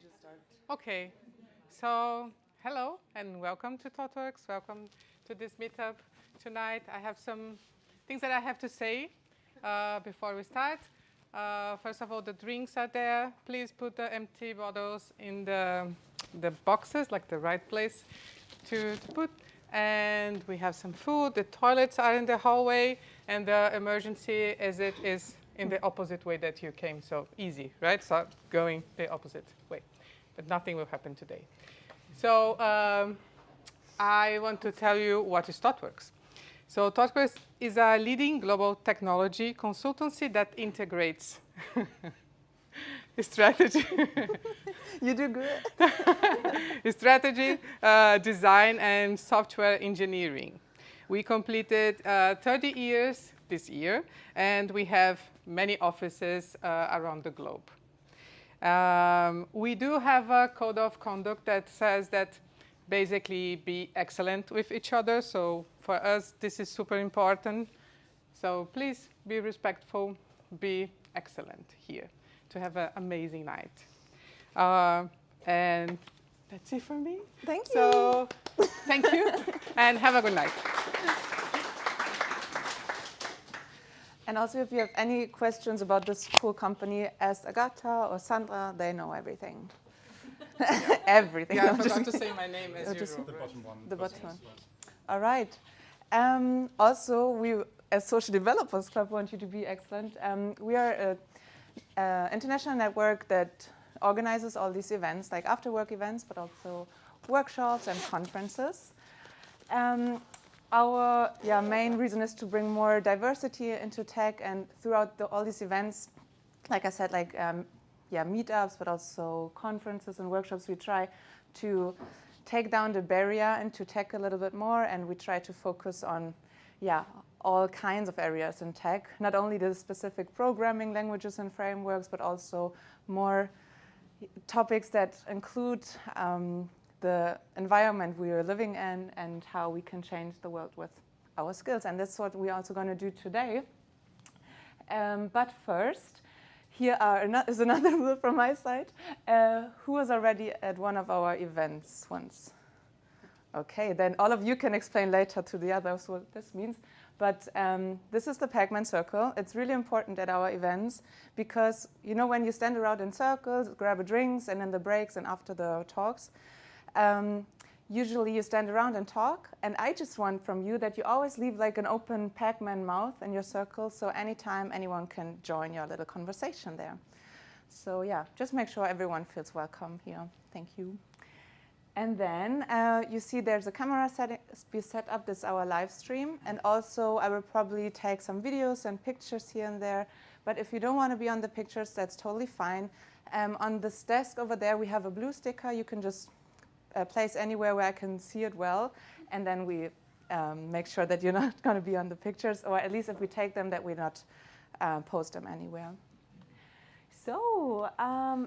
just start. Okay, so hello and welcome to ThoughtWorks. Welcome to this meetup tonight. I have some things that I have to say before we start. First of all, the drinks are there. Please put the empty bottles in the boxes, like the right place to put. And we have some food. The toilets are in the hallway, and the emergency exit is in the opposite way that you came. So easy, right? So going the opposite way. But nothing will happen today. So I want to tell you what is ThoughtWorks. So ThoughtWorks is a leading global technology consultancy that integrates strategy. You do good. Strategy, design, and software engineering. We completed 30 years this year, and we have many offices around the globe. We do have a code of conduct that says that basically be excellent with each other. So for us, this is super important. So please be respectful, be excellent here to have an amazing night. And that's it for me. Thank you. So thank you and have a good night. And also, if you have any questions about this cool company, ask Agatha or Sandra. They know everything. Everything. Yeah, I forgot to say my name as usual. The bottom one. The bottom one. All right. Also, we, as Social Developers Club, want you to be excellent. We are an international network that organizes all these events, like after-work events, but also workshops and conferences. Our main reason is to bring more diversity into tech, and throughout all these events, like I said, like meetups, but also conferences and workshops, we try to take down the barrier into tech a little bit more, and we try to focus on all kinds of areas in tech, not only the specific programming languages and frameworks, but also more topics that include the environment we are living in and how we can change the world with our skills. And that's what we're also going to do today. But first, here is another rule from my side. Who was already at one of our events once? Okay, then all of you can explain later to the others what this means. But this is the Pac-Man circle. It's really important at our events because, you know, when you stand around in circles, grab a drinks, and in the breaks and after the talks, usually you stand around and talk. And I just want from you that you always leave like an open Pac-Man mouth in your circle, so anytime anyone can join your little conversation there. So yeah, just make sure everyone feels welcome here. Thank you. And then you see there's a camera set up. This is our live stream. And also I will probably take some videos and pictures here and there. But if you don't want to be on the pictures, that's totally fine. On this desk over there, we have a blue sticker. You can just place anywhere where I can see it well. And then we make sure that you're not going to be on the pictures, or at least if we take them, that we not post them anywhere. So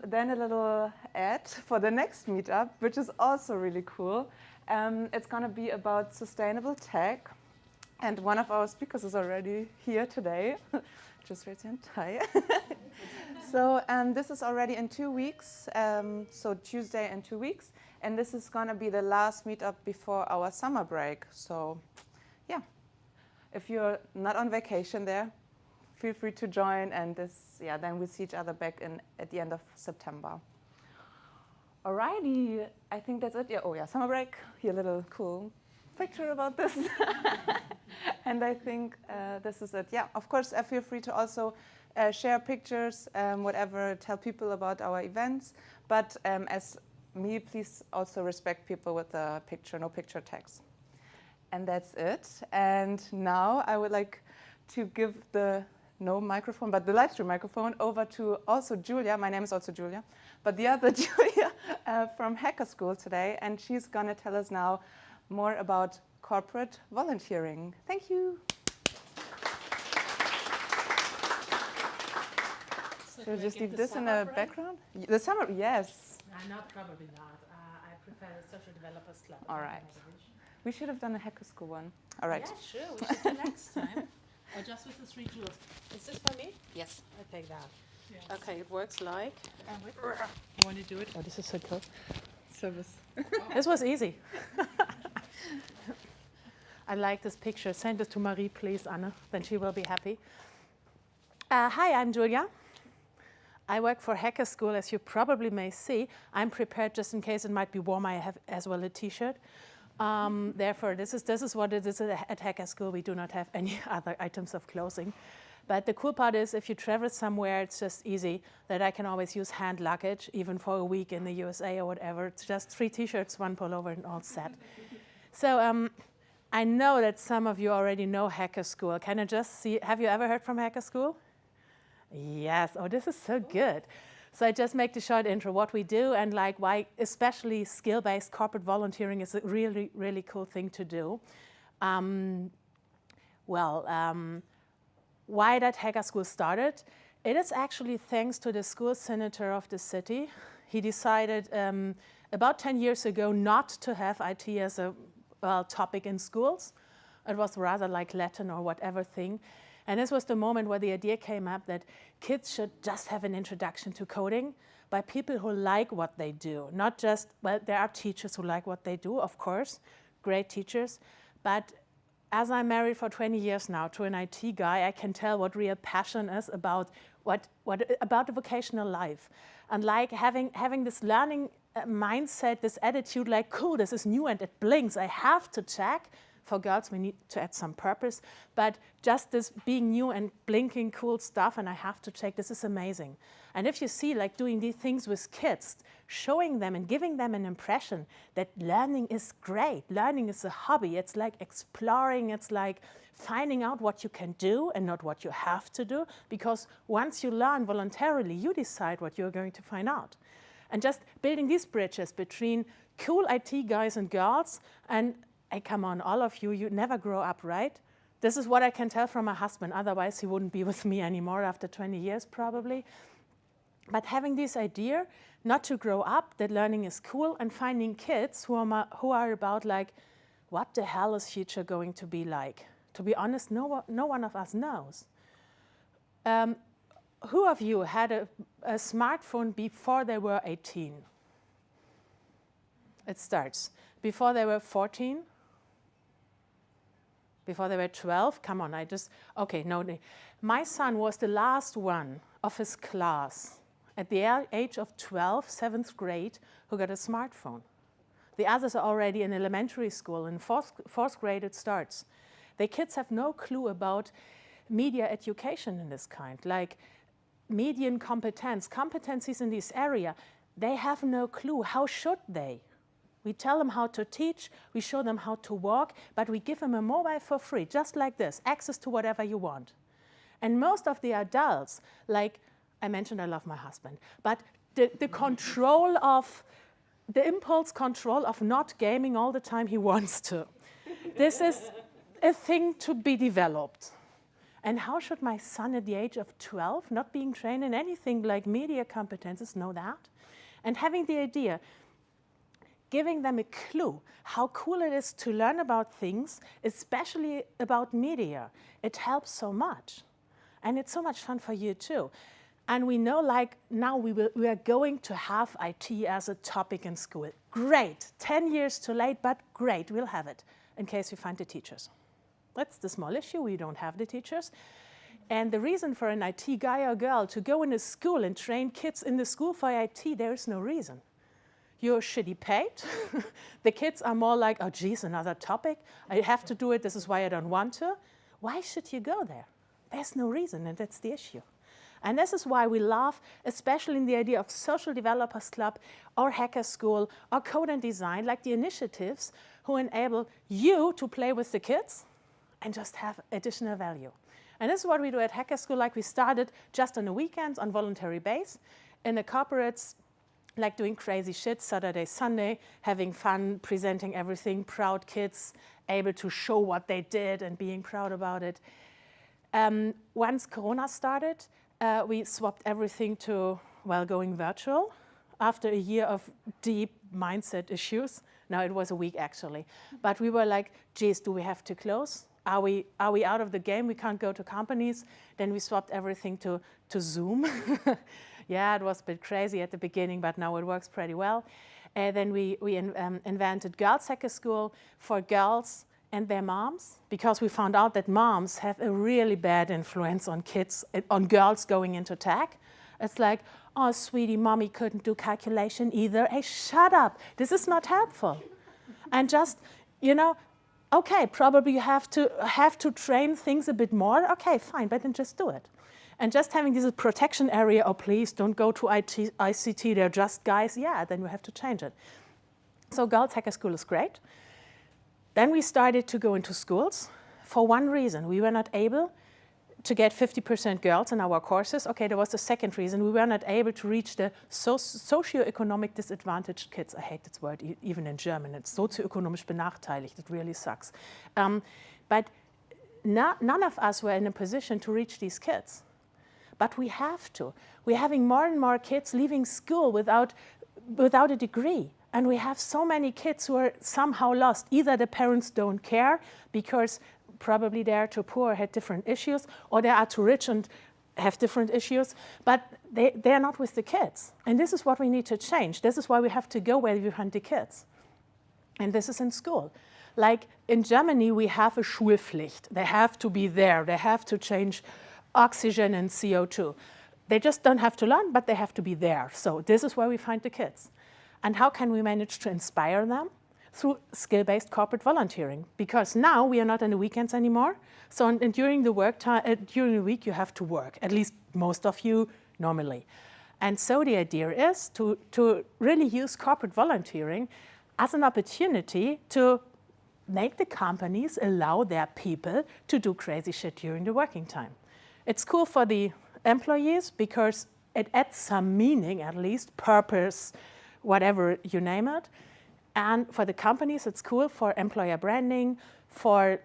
then a little ad for the next meetup, which is also really cool. It's going to be about sustainable tech. And one of our speakers is already here today. Just raise your hand. Hi. So this is already in 2 weeks, so Tuesday in 2 weeks. And this is going to be the last meetup before our summer break. So yeah, if you're not on vacation there, feel free to join, and then we'll see each other back at the end of September. Alrighty, I think that's it. Yeah, summer break. Here, a little cool picture about this. And I think this is it. Yeah, of course, feel free to also share pictures, whatever, tell people about our events. But as me, please also respect people with the picture, no picture tags. And that's it. And now I would like to give the microphone, but the live stream microphone over to also Julia. My name is also Julia, but the other Julia from Hacker School today, and she's going to tell us now more about corporate volunteering. Thank you. So Should we just leave the this in the break? background? The summer, yes. Not probably not. I prefer a Social Developers Club. All right. We should have done a Hacker School one. All right. Yeah, sure. We should do next time. Or just with the 3 jewels. Is this for me? Yes. I take that. Yes. Okay, it works like. You want to do it? Oh, this is so cool. Service. This was easy. I like this picture. Send this to Marie, please, Anna. Then she will be happy. Hi, I'm Julia. I work for Hacker School, as you probably may see. I'm prepared just in case it might be warm. I have as well a T-shirt. Therefore, this is what it is at Hacker School. We do not have any other items of clothing. But the cool part is if you travel somewhere, it's just easy that I can always use hand luggage, even for a week in the USA or whatever. It's just 3 T-shirts, 1 pullover, and all set. So I know that some of you already know Hacker School. Can I just see, have you ever heard from Hacker School? Yes, oh, this is so good. So I just make the short intro, what we do and like why especially skill-based corporate volunteering is a really, really cool thing to do. Why that Hacker School started? It is actually thanks to the school senator of the city. He decided about 10 years ago not to have IT as a topic in schools. It was rather like Latin or whatever thing. And this was the moment where the idea came up that kids should just have an introduction to coding by people who like what they do. Not just, well, there are teachers who like what they do, of course, great teachers. But as I'm married for 20 years now to an IT guy, I can tell what real passion is about about the vocational life. And like having this learning mindset, this attitude like, cool, this is new and it blinks, I have to check. For girls, we need to add some purpose, but just this being new and blinking cool stuff, and I have to check, this is amazing. And if you see like doing these things with kids, showing them and giving them an impression that learning is great, learning is a hobby, it's like exploring, it's like finding out what you can do and not what you have to do, because once you learn voluntarily, you decide what you're going to find out. And just building these bridges between cool IT guys and girls and hey, come on, all of you, you never grow up, right? This is what I can tell from my husband. Otherwise, he wouldn't be with me anymore after 20 years, probably. But having this idea not to grow up, that learning is cool, and finding kids who are about like, what the hell is future going to be like? To be honest, no one of us knows. Who of you had a smartphone before they were 18? It starts. Before they were 14? Before they were 12? Come on, okay, no. My son was the last one of his class at the age of 12, 7th grade, who got a smartphone. The others are already in elementary school. In fourth grade it starts. The kids have no clue about media education in this kind, like median competencies in this area. They have no clue. How should they? We tell them how to teach, we show them how to walk, but we give them a mobile for free, just like this, access to whatever you want. And most of the adults, like I mentioned I love my husband, but the control of, the impulse control of not gaming all the time he wants to. This is a thing to be developed. And how should my son at the age of 12, not being trained in anything like media competences, know that? And having the idea, giving them a clue how cool it is to learn about things, especially about media. It helps so much. And it's so much fun for you too. And we know like now we are going to have IT as a topic in school. Great, 10 years too late, but great, we'll have it in case we find the teachers. That's the small issue, we don't have the teachers. And the reason for an IT guy or girl to go in a school and train kids in the school for IT, there is no reason. You're shitty paid. The kids are more like, oh geez, another topic. I have to do it, this is why I don't want to. Why should you go there? There's no reason, and that's the issue. And this is why we love, especially in the idea of Social Developers Club or Hacker School or Code and Design, like the initiatives who enable you to play with the kids and just have additional value. And this is what we do at Hacker School, like we started just on the weekends on voluntary base. In the corporates, like doing crazy shit, Saturday, Sunday, having fun, presenting everything, proud kids, able to show what they did and being proud about it. Once Corona started, we swapped everything to, well, going virtual. After a year of deep mindset issues, now it was a week actually, but we were like, geez, do we have to close? are we out of the game? We can't go to companies. Then we swapped everything to Zoom. Yeah, it was a bit crazy at the beginning, but now it works pretty well. And then we invented Girls Hacker School for girls and their moms, because we found out that moms have a really bad influence on kids, on girls going into tech. It's like, oh, sweetie, mommy couldn't do calculation either. Hey, shut up. This is not helpful. And just, you know, okay, probably you have to train things a bit more. Okay, fine, but then just do it. And just having this protection area, oh, please don't go to ICT, they're just guys. Yeah, then we have to change it. So Girls Hacker School is great. Then we started to go into schools for one reason. We were not able to get 50% girls in our courses. Okay, there was the second reason. We were not able to reach the socioeconomic disadvantaged kids. I hate this word, even in German. It's sozioökonomisch benachteiligt. It really sucks. But none of us were in a position to reach these kids. But we have to. We're having more and more kids leaving school without a degree. And we have so many kids who are somehow lost. Either the parents don't care because probably they are too poor, had different issues, or they are too rich and have different issues, but they are not with the kids. And this is what we need to change. This is why we have to go where we find the kids. And this is in school. Like in Germany, we have a Schulpflicht. They have to be there. They have to change oxygen and CO2. They just don't have to learn, but they have to be there. So this is where we find the kids. And how can we manage to inspire them? Through skill-based corporate volunteering. Because now we are not on the weekends anymore. So during the during the week, you have to work, at least most of you normally. And so the idea is to really use corporate volunteering as an opportunity to make the companies allow their people to do crazy shit during the working time. It's cool for the employees because it adds some meaning, at least, purpose, whatever you name it. And for the companies, it's cool for employer branding, for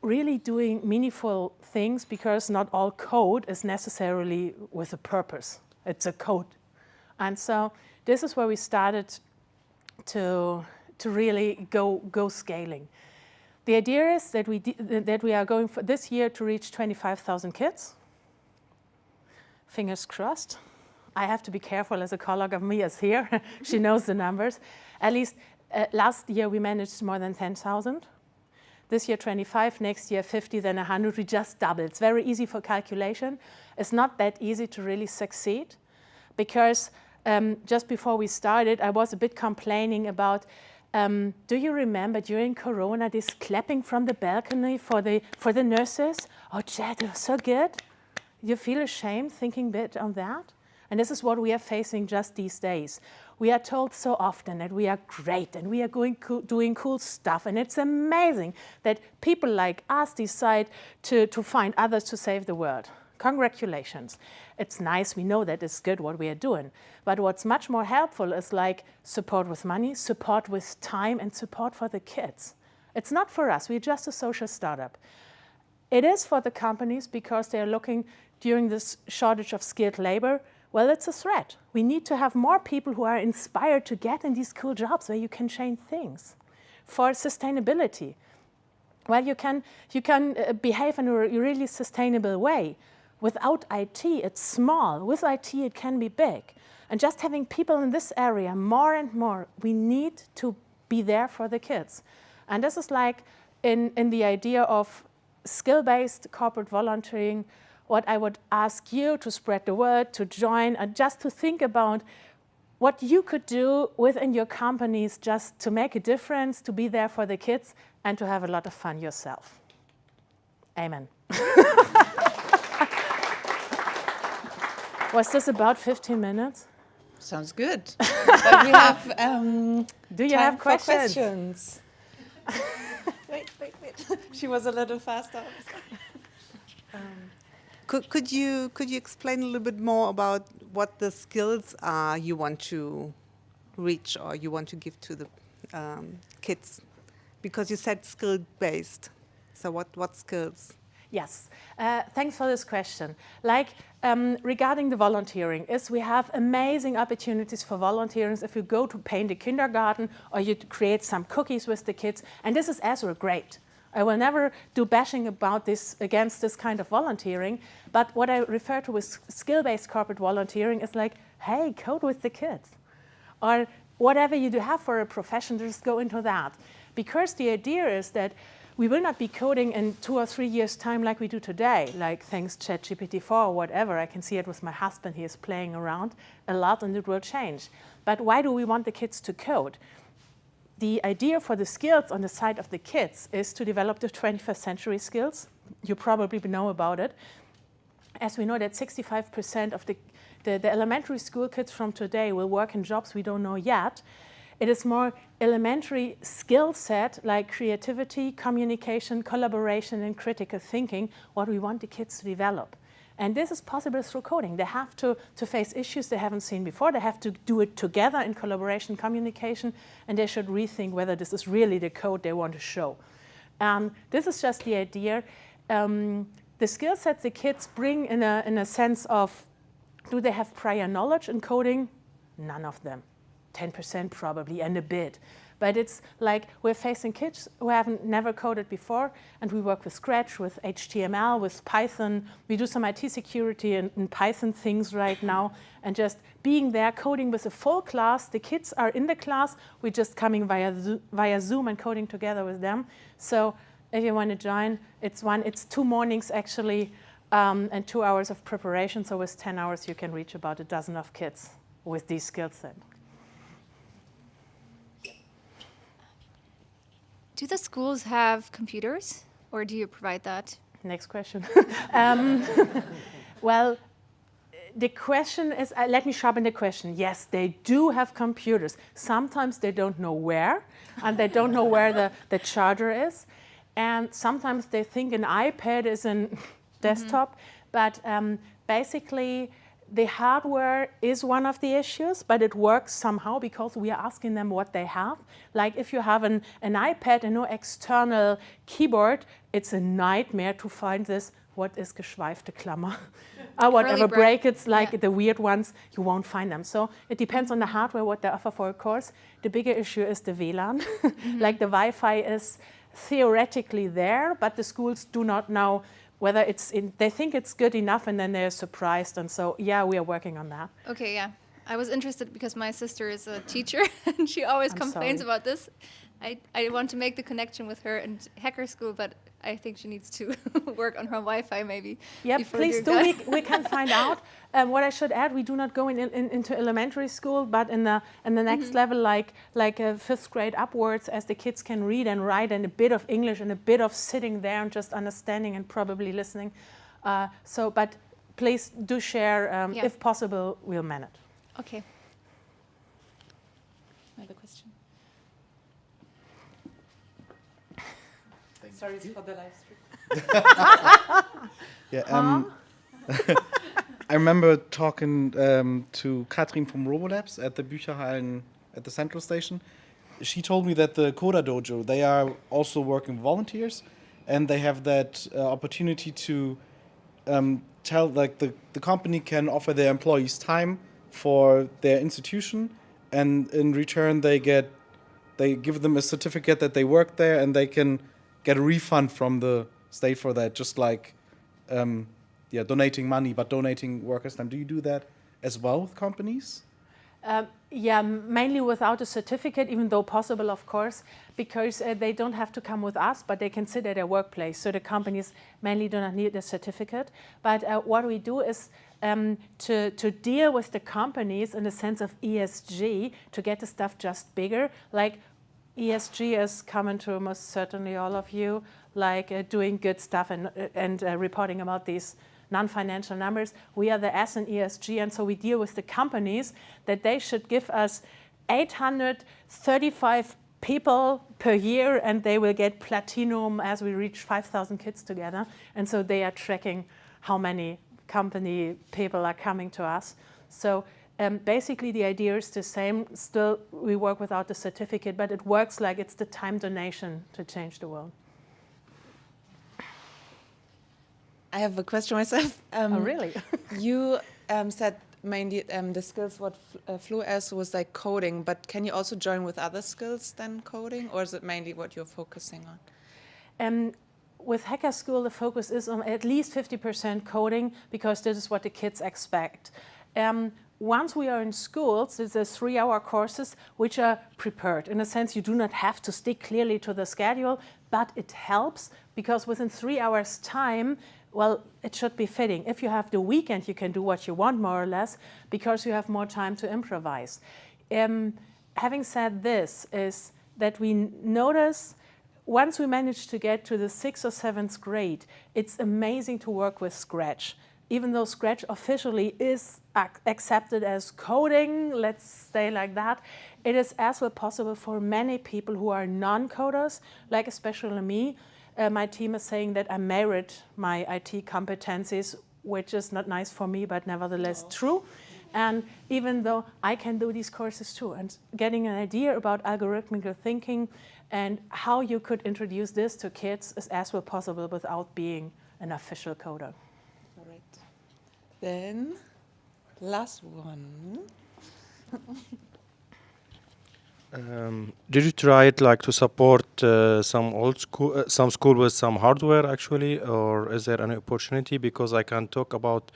really doing meaningful things, because not all code is necessarily with a purpose. It's a code. And so this is where we started to really go scaling. The idea is that we are going for this year to reach 25,000 kids. Fingers crossed. I have to be careful as a colleague of me is here. She knows the numbers. At least last year we managed more than 10,000. This year 25, next year 50, then 100. We just double. It's very easy for calculation. It's not that easy to really succeed, because just before we started, I was a bit complaining about, do you remember during Corona this clapping from the balcony for the nurses? Oh, Chad, it was so good. You feel ashamed thinking a bit on that? And this is what we are facing just these days. We are told so often that we are great and we are doing cool stuff. And it's amazing that people like us decide to find others to save the world. Congratulations. It's nice, we know that it's good what we are doing. But what's much more helpful is like support with money, support with time, and support for the kids. It's not for us, we're just a social startup. It is for the companies because they're looking during this shortage of skilled labor. Well, it's a threat. We need to have more people who are inspired to get in these cool jobs where you can change things. For sustainability, well, you can behave in a really sustainable way. Without IT, it's small. With IT, it can be big. And just having people in this area more and more, we need to be there for the kids. And this is like in the idea of skill-based corporate volunteering, what I would ask you to spread the word, to join, and just to think about what you could do within your companies just to make a difference, to be there for the kids, and to have a lot of fun yourself. Amen. Was this about 15 minutes? Sounds good. But we have Do you have questions? Wait. She was a little faster. Could you explain a little bit more about what the skills are you want to reach or you want to give to the kids? Because you said skill-based. So what skills? Yes, thanks for this question. Like regarding the volunteering, we have amazing opportunities for volunteers if you go to paint a kindergarten or you create some cookies with the kids, and this is as well great. I will never do bashing about this against this kind of volunteering, but what I refer to as skill-based corporate volunteering is like, hey, code with the kids. Or whatever you do have for a profession, just go into that. Because the idea is that we will not be coding in 2 or 3 years' time like we do today, like thanks ChatGPT-4 or whatever. I can see it with my husband. He is playing around a lot and it will change. But why do we want the kids to code? The idea for the skills on the side of the kids is to develop the 21st century skills. You probably know about it. As we know that 65% of the elementary school kids from today will work in jobs we don't know yet. It is more elementary skill set like creativity, communication, collaboration, and critical thinking, what we want the kids to develop. And this is possible through coding. They have to face issues they haven't seen before. They have to do it together in collaboration, communication, and they should rethink whether this is really the code they want to show. This is just the idea. The skill sets the kids bring in a sense of, do they have prior knowledge in coding? None of them. 10% probably, and a bit. But it's like we're facing kids who haven't never coded before, and we work with Scratch, with HTML, with Python. We do some IT security and Python things right now, and just being there, coding with a full class. The kids are in the class. We're just coming via Zoom and coding together with them. So if you want to join, it's 2 mornings actually, and 2 hours of preparation. So with 10 hours, you can reach about a dozen of kids with these skill sets. Do the schools have computers, or do you provide that? Next question. Well, the question is, let me sharpen the question. Yes, they do have computers. Sometimes they don't know where, and they don't know where the charger is. And sometimes they think an iPad is a desktop, but basically the hardware is one of the issues, but it works somehow because we are asking them what they have. Like if you have an iPad and no external keyboard, it's a nightmare to find this, what is geschweifte Klammer? Or whatever brackets, like the weird ones, you won't find them. So it depends on the hardware, what they offer for a course. The bigger issue is the WLAN. Like the Wi-Fi is theoretically there, but the schools do not know whether they think it's good enough, and then they're surprised. And so, yeah, we are working on that. Okay, yeah. I was interested because my sister is a teacher, and she always complains about this. I want to make the connection with her and hacker school, but I think she needs to work on her Wi-Fi maybe. Yeah, please do. We can find out. What I should add, we do not go into elementary school, but in the next level, like 5th grade upwards, as the kids can read and write and a bit of English and a bit of sitting there and just understanding and probably listening. But please do share. If possible, we'll manage. Okay. Another question. Sorry for the live stream. Yeah, I remember talking to Katrin from Robolabs at the Bücherhallen at the Central Station. She told me that the Coda Dojo, they are also working volunteers, and they have that opportunity to tell, like the company can offer their employees time for their institution, and in return they give them a certificate that they worked there, and they can get a refund from the state for that, just like donating money, but donating workers' time. Do you do that as well with companies? Yeah, mainly without a certificate, even though possible, of course, because they don't have to come with us, but they can sit at their workplace. So the companies mainly do not need a certificate. But what we do is to deal with the companies in the sense of ESG, to get the stuff just bigger. Like ESG is common to most certainly all of you, like doing good stuff and reporting about these non-financial numbers. We are the S in ESG, and so we deal with the companies that they should give us 835 people per year, and they will get platinum as we reach 5,000 kids together. And so they are tracking how many company people are coming to us. So basically the idea is the same. Still, we work without the certificate, but it works like it's the time donation to change the world. I have a question myself. Oh, really? You said mainly the skills what flew as was like coding, but can you also join with other skills than coding, or is it mainly what you're focusing on? With Hacker School, the focus is on at least 50% coding, because this is what the kids expect. Once we are in schools, it's a 3-hour courses which are prepared. In a sense, you do not have to stick clearly to the schedule, but it helps because within 3 hours time, well, it should be fitting. If you have the weekend, you can do what you want more or less because you have more time to improvise. Having said this, is that we notice once we manage to get to the 6th or 7th grade, it's amazing to work with Scratch. Even though Scratch officially is accepted as coding, let's say like that, it is as well possible for many people who are non-coders, like especially me. My team is saying that I merit my IT competencies, which is not nice for me, but nevertheless true. And even though I can do these courses too, and getting an idea about algorithmic thinking and how you could introduce this to kids is as well possible without being an official coder. All right. Then, last one. Did you try it like to support some school with some hardware actually, or is there any opportunity? Because I can talk about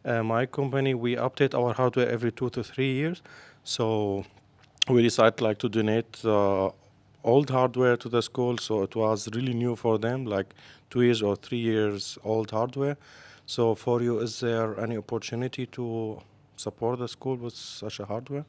my company. We update our hardware every 2 to 3 years, so we decided like to donate old hardware to the school. So it was really new for them, like 2 years or 3 years old hardware. So for you, is there any opportunity to support the school with such a hardware?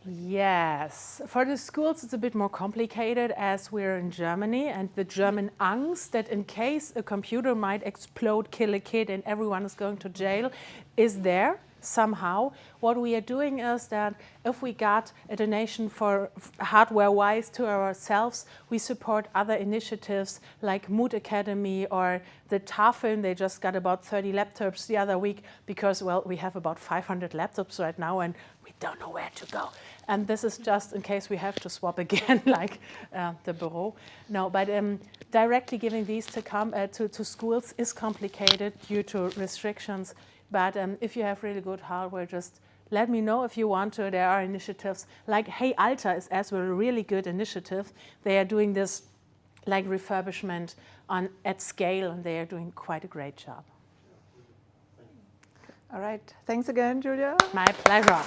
Yes, for the schools it's a bit more complicated as we're in Germany, and the German angst that in case a computer might explode, kill a kid and everyone is going to jail is there somehow. What we are doing is that if we got a donation for hardware-wise to ourselves, we support other initiatives like Mood Academy or the Tafeln. They just got about 30 laptops the other week because, well, we have about 500 laptops right now and we don't know where to go. And this is just in case we have to swap again, like the bureau. No, but directly giving these to schools is complicated due to restrictions. But if you have really good hardware, just let me know if you want to. There are initiatives like Hey Alter is as well a really good initiative. They are doing this like refurbishment at scale, and they are doing quite a great job. All right. Thanks again, Julia. My pleasure.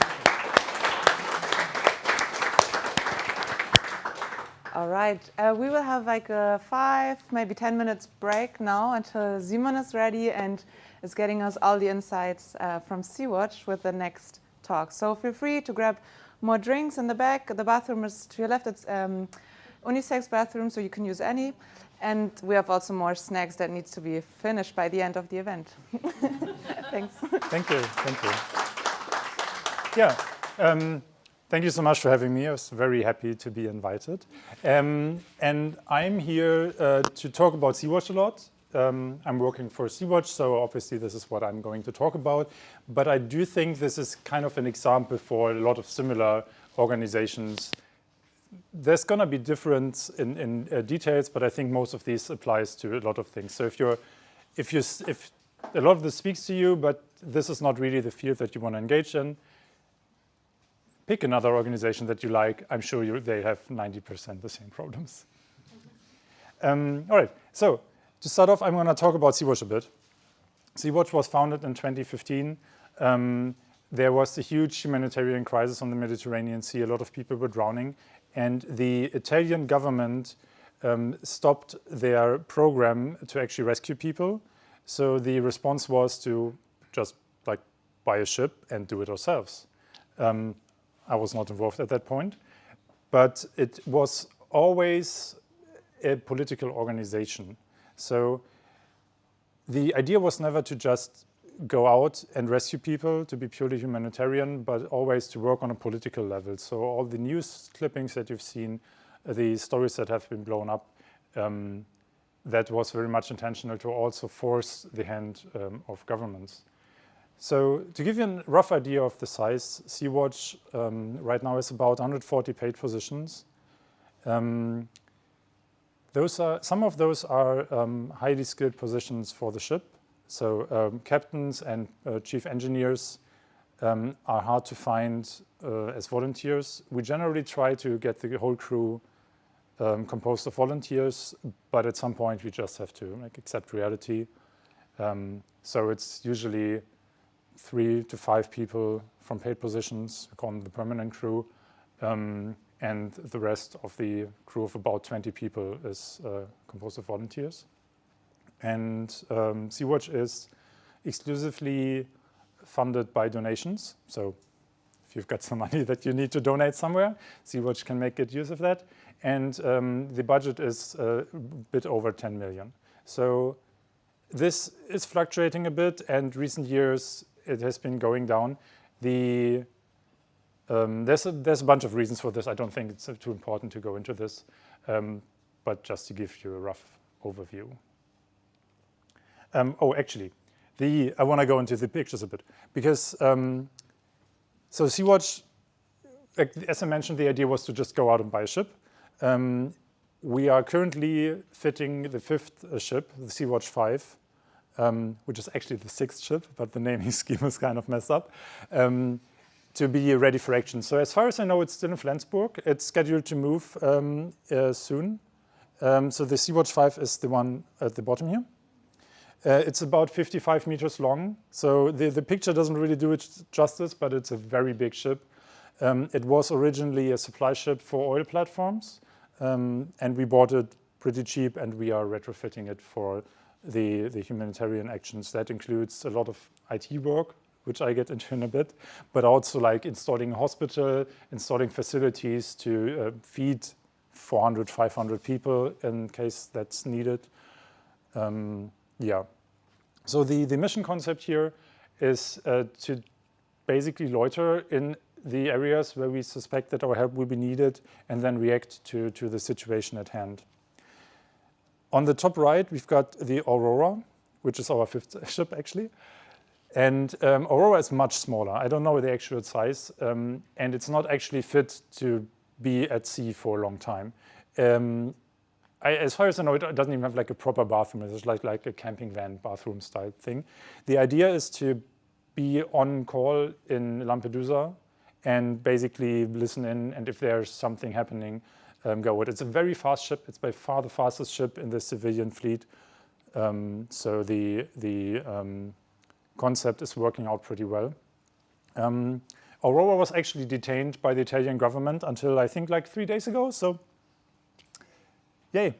All right. We will have like a 5, maybe 10 minutes break now until Simon is ready and is getting us all the insights from Sea-Watch with the next talk. So feel free to grab more drinks in the back. The bathroom is to your left. It's unisex bathroom, so you can use any. And we have also more snacks that needs to be finished by the end of the event. Thanks. Thank you. Thank you. Yeah. Thank you so much for having me. I was very happy to be invited. And I'm here to talk about Sea-Watch a lot. I'm working for Sea-Watch, so obviously this is what I'm going to talk about. But I do think this is kind of an example for a lot of similar organizations. There's going to be difference in details, but I think most of these applies to a lot of things. So if a lot of this speaks to you, but this is not really the field that you want to engage in, pick another organization that you like. I'm sure they have 90% the same problems. All right, so to start off, I'm going to talk about Sea-Watch a bit. Sea-Watch was founded in 2015. There was a huge humanitarian crisis on the Mediterranean Sea. A lot of people were drowning. And the Italian government stopped their program to actually rescue people. So the response was to just like buy a ship and do it ourselves. I was not involved at that point, but it was always a political organization. So the idea was never to just go out and rescue people, to be purely humanitarian, but always to work on a political level. So all the news clippings that you've seen, the stories that have been blown up, that was very much intentional to also force the hand of governments. So to give you a rough idea of the size, Sea-Watch right now is about 140 paid positions. Some of those are highly skilled positions for the ship. So captains and chief engineers are hard to find as volunteers. We generally try to get the whole crew composed of volunteers, but at some point we just have to accept reality. So it's usually 3 to 5 people from paid positions, we call them the permanent crew, and the rest of the crew of about 20 people is composed of volunteers. And Sea-Watch is exclusively funded by donations. So if you've got some money that you need to donate somewhere, Sea-Watch can make good use of that. And the budget is a bit over 10 million. So this is fluctuating a bit, and recent years it has been going down. There's a bunch of reasons for this. I don't think it's too important to go into this, but just to give you a rough overview. Actually, I want to go into the pictures a bit, because so Sea-Watch, as I mentioned, the idea was to just go out and buy a ship. We are currently fitting the 5th ship, the Sea-Watch 5, which is actually the 6th ship, but the naming scheme is kind of messed up, to be ready for action. So as far as I know, it's still in Flensburg. It's scheduled to move soon. So the Sea-Watch 5 is the one at the bottom here. It's about 55 meters long. So the picture doesn't really do it justice, but it's a very big ship. It was originally a supply ship for oil platforms, and we bought it pretty cheap, and we are retrofitting it for the humanitarian actions. That includes a lot of IT work, which I get into in a bit, but also like installing a hospital, installing facilities to feed 400, 500 people in case that's needed. Yeah. So the mission concept here is to basically loiter in the areas where we suspect that our help will be needed and then react to the situation at hand. On the top right, we've got the Aurora, which is our 5th ship actually. And Aurora is much smaller. I don't know the actual size, and it's not actually fit to be at sea for a long time. As far as I know, it doesn't even have like a proper bathroom. It's like a camping van bathroom style thing. The idea is to be on call in Lampedusa and basically listen in, and if there's something happening, go with it. It's a very fast ship. It's by far the fastest ship in the civilian fleet. So the concept is working out pretty well. Aurora was actually detained by the Italian government until I think like 3 days ago. So yay.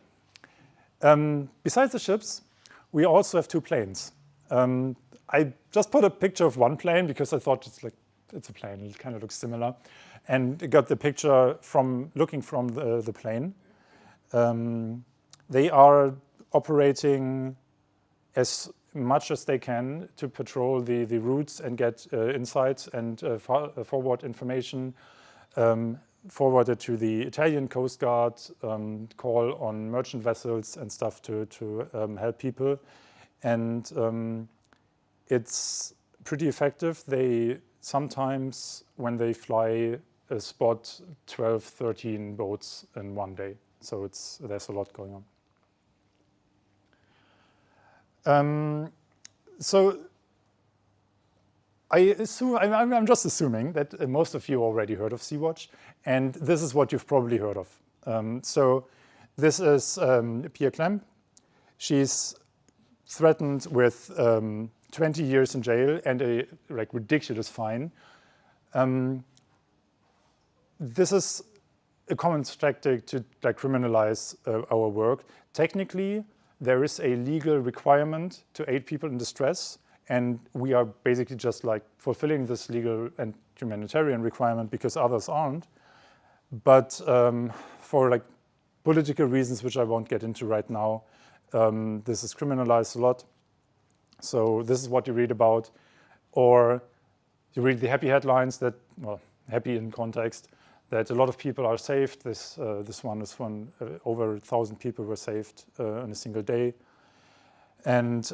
Besides the ships, we also have 2 planes. I just put a picture of one plane because I thought it's a plane. It kind of looks similar. And got the picture from looking from the plane. They are operating as much as they can to patrol the routes and get insights and forward information forwarded to the Italian Coast Guard, call on merchant vessels and stuff to help people. And it's pretty effective. They sometimes, when they fly, spot 12, 13 boats in one day. So there's a lot going on. So I'm just assuming that most of you already heard of Sea-Watch, and this is what you've probably heard of. So this is Pia Clem. She's threatened with 20 years in jail and a ridiculous fine. This is a common tactic to criminalize our work. Technically, there is a legal requirement to aid people in distress, and we are basically just fulfilling this legal and humanitarian requirement because others aren't. But for political reasons, which I won't get into right now, this is criminalized a lot. So this is what you read about, or you read the happy headlines that, well, happy in context, that a lot of people are saved. This one is from over 1,000 people were saved in a single day. And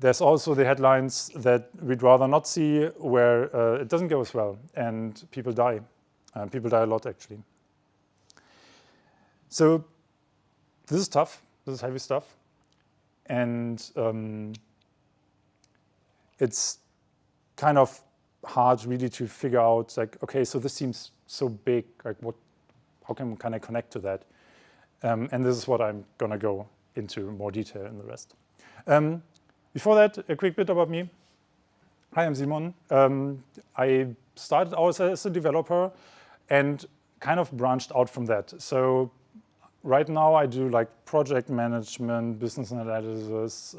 there's also the headlines that we'd rather not see, where it doesn't go as well and people die. People die a lot, actually. So this is tough. This is heavy stuff. And it's kind of hard really to figure out, okay, so this seems so big, how can I connect to that? And this is what I'm going to go into more detail in the rest. Before that, a quick bit about me. Hi, I'm Simon. I started out as a developer and kind of branched out from that. So right now I do like project management, business analysis,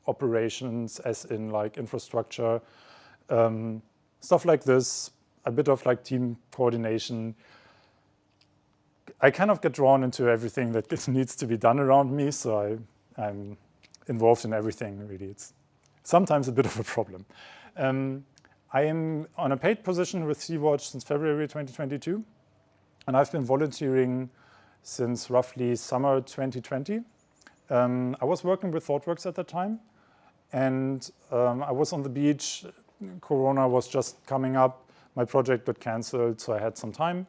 operations as in like infrastructure, stuff like this, a bit of like team coordination. I kind of get drawn into everything that needs to be done around me, so I'm involved in everything, really. It's sometimes a bit of a problem. I am on a paid position with Sea-Watch since February 2022, and I've been volunteering since roughly summer 2020. I was working with ThoughtWorks at that time, and I was on the beach. Corona was just coming up. My project got canceled, so I had some time.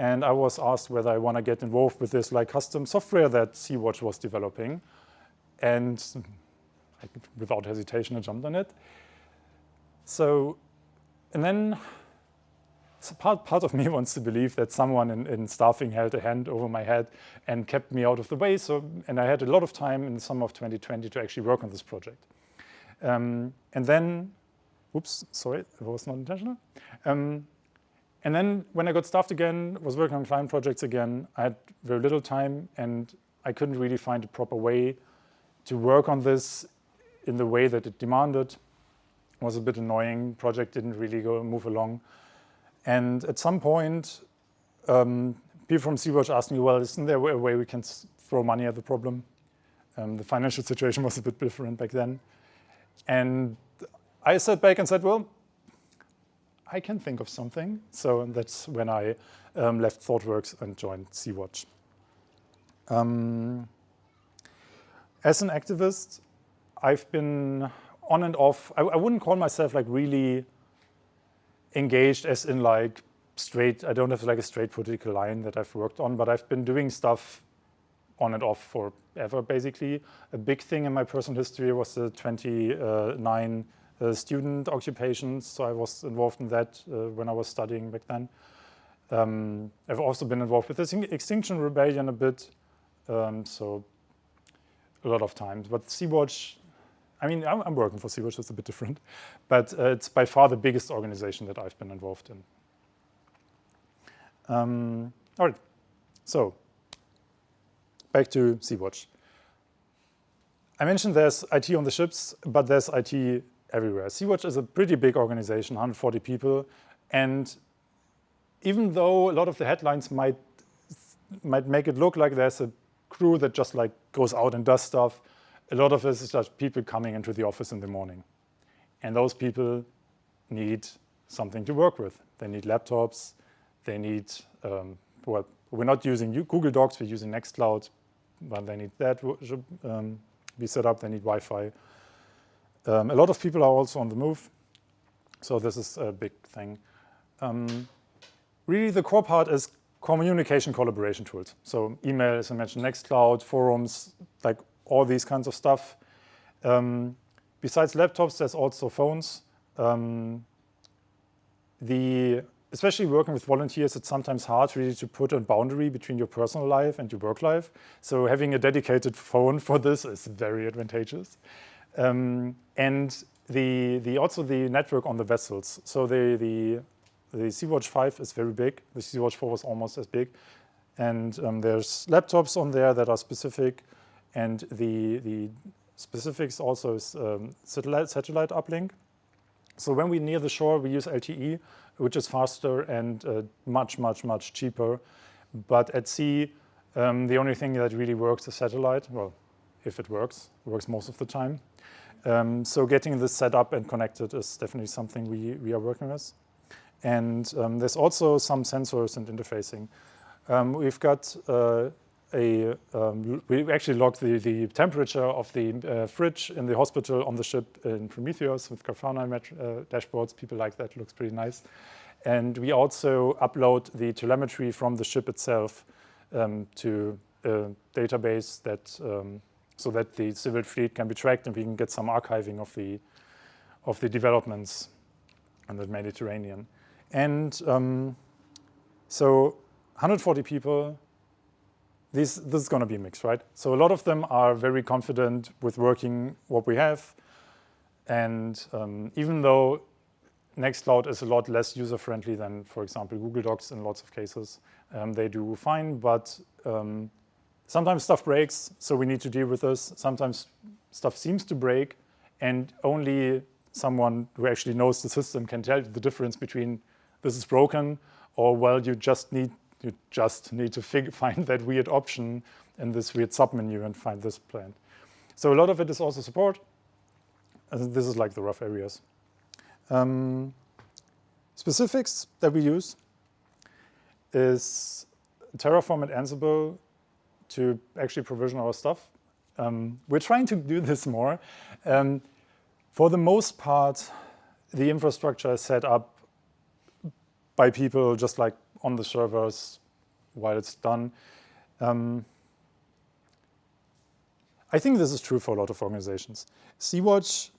And I was asked whether I want to get involved with this like custom software that Sea-Watch was developing. And without hesitation, I jumped on it. So, and then part of me wants to believe that someone in staffing held a hand over my head and kept me out of the way. And I had a lot of time in the summer of 2020 to actually work on this project. And then, oops, sorry, it was not intentional. And then when I got staffed again, was working on client projects again, I had very little time and I couldn't really find a proper way to work on this in the way that it demanded. It was a bit annoying. Project didn't really move along. And at some point, people from Sea-Watch asked me, well, isn't there a way we can throw money at the problem? The financial situation was a bit different back then. And I sat back and said, well, I can think of something. So that's when I left ThoughtWorks and joined Sea-Watch. As an activist, I've been on and off. I wouldn't call myself like really engaged as in like straight. I don't have like a straight political line that I've worked on, but I've been doing stuff on and off forever, basically. A big thing in my personal history was the 29 student occupations, so I was involved in that when I was studying back then. I've also been involved with the Extinction Rebellion a bit, so a lot of times. But Sea-Watch, I mean, I'm working for Sea-Watch, it's a bit different, but it's by far the biggest organization that I've been involved in. All right, so back to Sea-Watch. I mentioned there's IT on the ships, but there's IT everywhere. Sea-Watch is a pretty big organization, 140 people, and even though a lot of the headlines might make it look like there's a crew that just like goes out and does stuff, a lot of this is just people coming into the office in the morning. And those people need something to work with. They need laptops, they need, well, we're not using Google Docs, we're using Nextcloud, but they need that be set up, they need Wi-Fi. A lot of people are also on the move, so this is a big thing. Really, the core part is communication collaboration tools. So email, as I mentioned, Nextcloud, forums, like all these kinds of stuff. Besides laptops, there's also phones. Especially working with volunteers, it's sometimes hard really to put a boundary between your personal life and your work life. So having a dedicated phone for this is very advantageous. And also the network on the vessels. So the Sea-Watch 5 is very big. The Sea-Watch 4 was almost as big. And there's laptops on there that are specific. And the specifics also is satellite uplink. So when we're near the shore, we use LTE, which is faster and much, much, much cheaper. But at sea, the only thing that really works is satellite. Well, if it works most of the time. So getting this set up and connected is definitely something we are working with. And there's also some sensors and interfacing. We've got we actually logged the temperature of the fridge in the hospital on the ship in Prometheus with Grafana dashboards. People like that, looks pretty nice. And we also upload the telemetry from the ship itself to a database that so that the civil fleet can be tracked and we can get some archiving of the developments in the Mediterranean. And so 140 people, this is going to be a mix, right? So a lot of them are very confident with working what we have. And even though Nextcloud is a lot less user-friendly than, for example, Google Docs in lots of cases, they do fine, but sometimes stuff breaks, so we need to deal with this. Sometimes stuff seems to break, and only someone who actually knows the system can tell you the difference between this is broken or, well, you just need to find that weird option in this weird submenu and find this plan. So a lot of it is also support. This is like the rough areas. Specifics that we use is Terraform and Ansible to actually provision our stuff. We're trying to do this more. For the most part, the infrastructure is set up by people just like on the servers while it's done. I think this is true for a lot of organizations. Sea-Watch,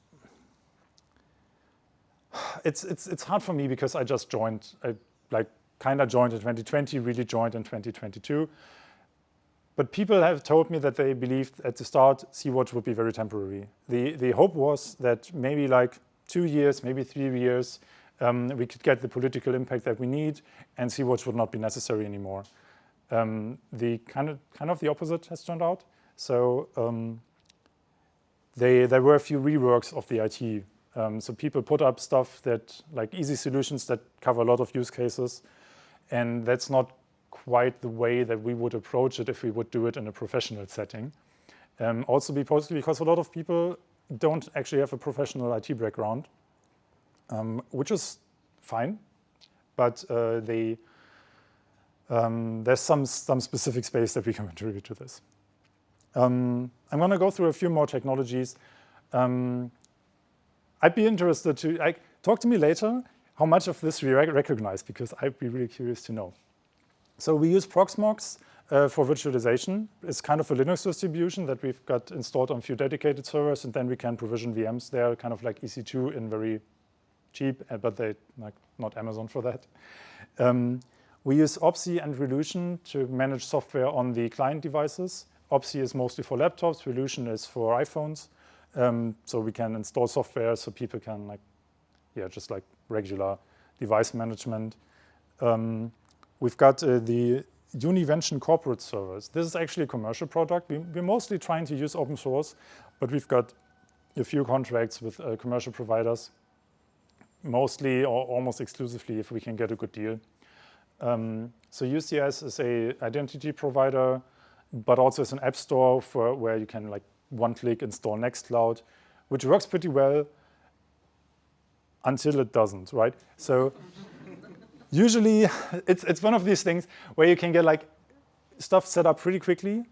it's hard for me because I just joined. I kind of joined in 2020, really joined in 2022. But people have told me that they believed at the start Sea-Watch would be very temporary. The hope was that maybe like 2 years, maybe 3 years, we could get the political impact that we need, and Sea-Watch would not be necessary anymore. The kind of the opposite has turned out. So there were a few reworks of the IT. So people put up stuff that, like easy solutions that cover a lot of use cases, and that's not quite the way that we would approach it if we would do it in a professional setting. Also because a lot of people don't actually have a professional IT background, which is fine, but there's some specific space that we can contribute to this. I'm going to go through a few more technologies. I'd be interested to talk to me later how much of this we recognize, because I'd be really curious to know. So we use Proxmox for virtualization. It's kind of a Linux distribution that we've got installed on a few dedicated servers, and then we can provision VMs there, kind of like EC2 in very cheap, but they not Amazon for that. We use Opsy and Relution to manage software on the client devices. Opsy is mostly for laptops, Relution is for iPhones. So we can install software so people can just like regular device management. We've got the Univention corporate servers. This is actually a commercial product. We're mostly trying to use open source, but we've got a few contracts with commercial providers, mostly or almost exclusively if we can get a good deal. So UCS is an identity provider, but also is an app store where you can one-click install Nextcloud, which works pretty well until it doesn't, right? So usually it's one of these things where you can get stuff set up pretty quickly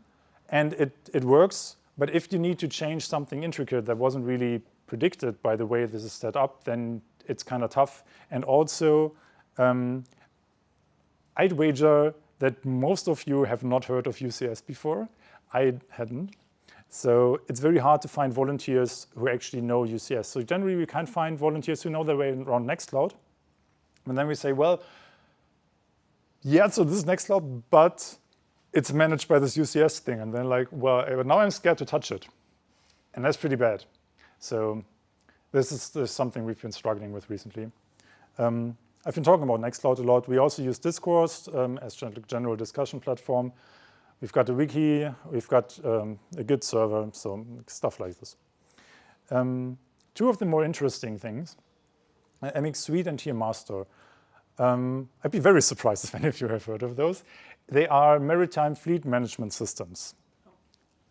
and it works, but if you need to change something intricate that wasn't really predicted by the way this is set up, then it's kind of tough. And also, I'd wager that most of you have not heard of UCS before. I hadn't. So it's very hard to find volunteers who actually know UCS. So generally, we can't find volunteers who know their way around Nextcloud. And then we say, well, yeah, so this is Nextcloud, but it's managed by this UCS thing. And then well, now I'm scared to touch it. And that's pretty bad. So this is something we've been struggling with recently. I've been talking about Nextcloud a lot. We also use Discourse as a general discussion platform. We've got a wiki, we've got a Git server, so stuff like this. Two of the more interesting things, MX Suite and TM Master. I'd be very surprised if any of you have heard of those. They are maritime fleet management systems.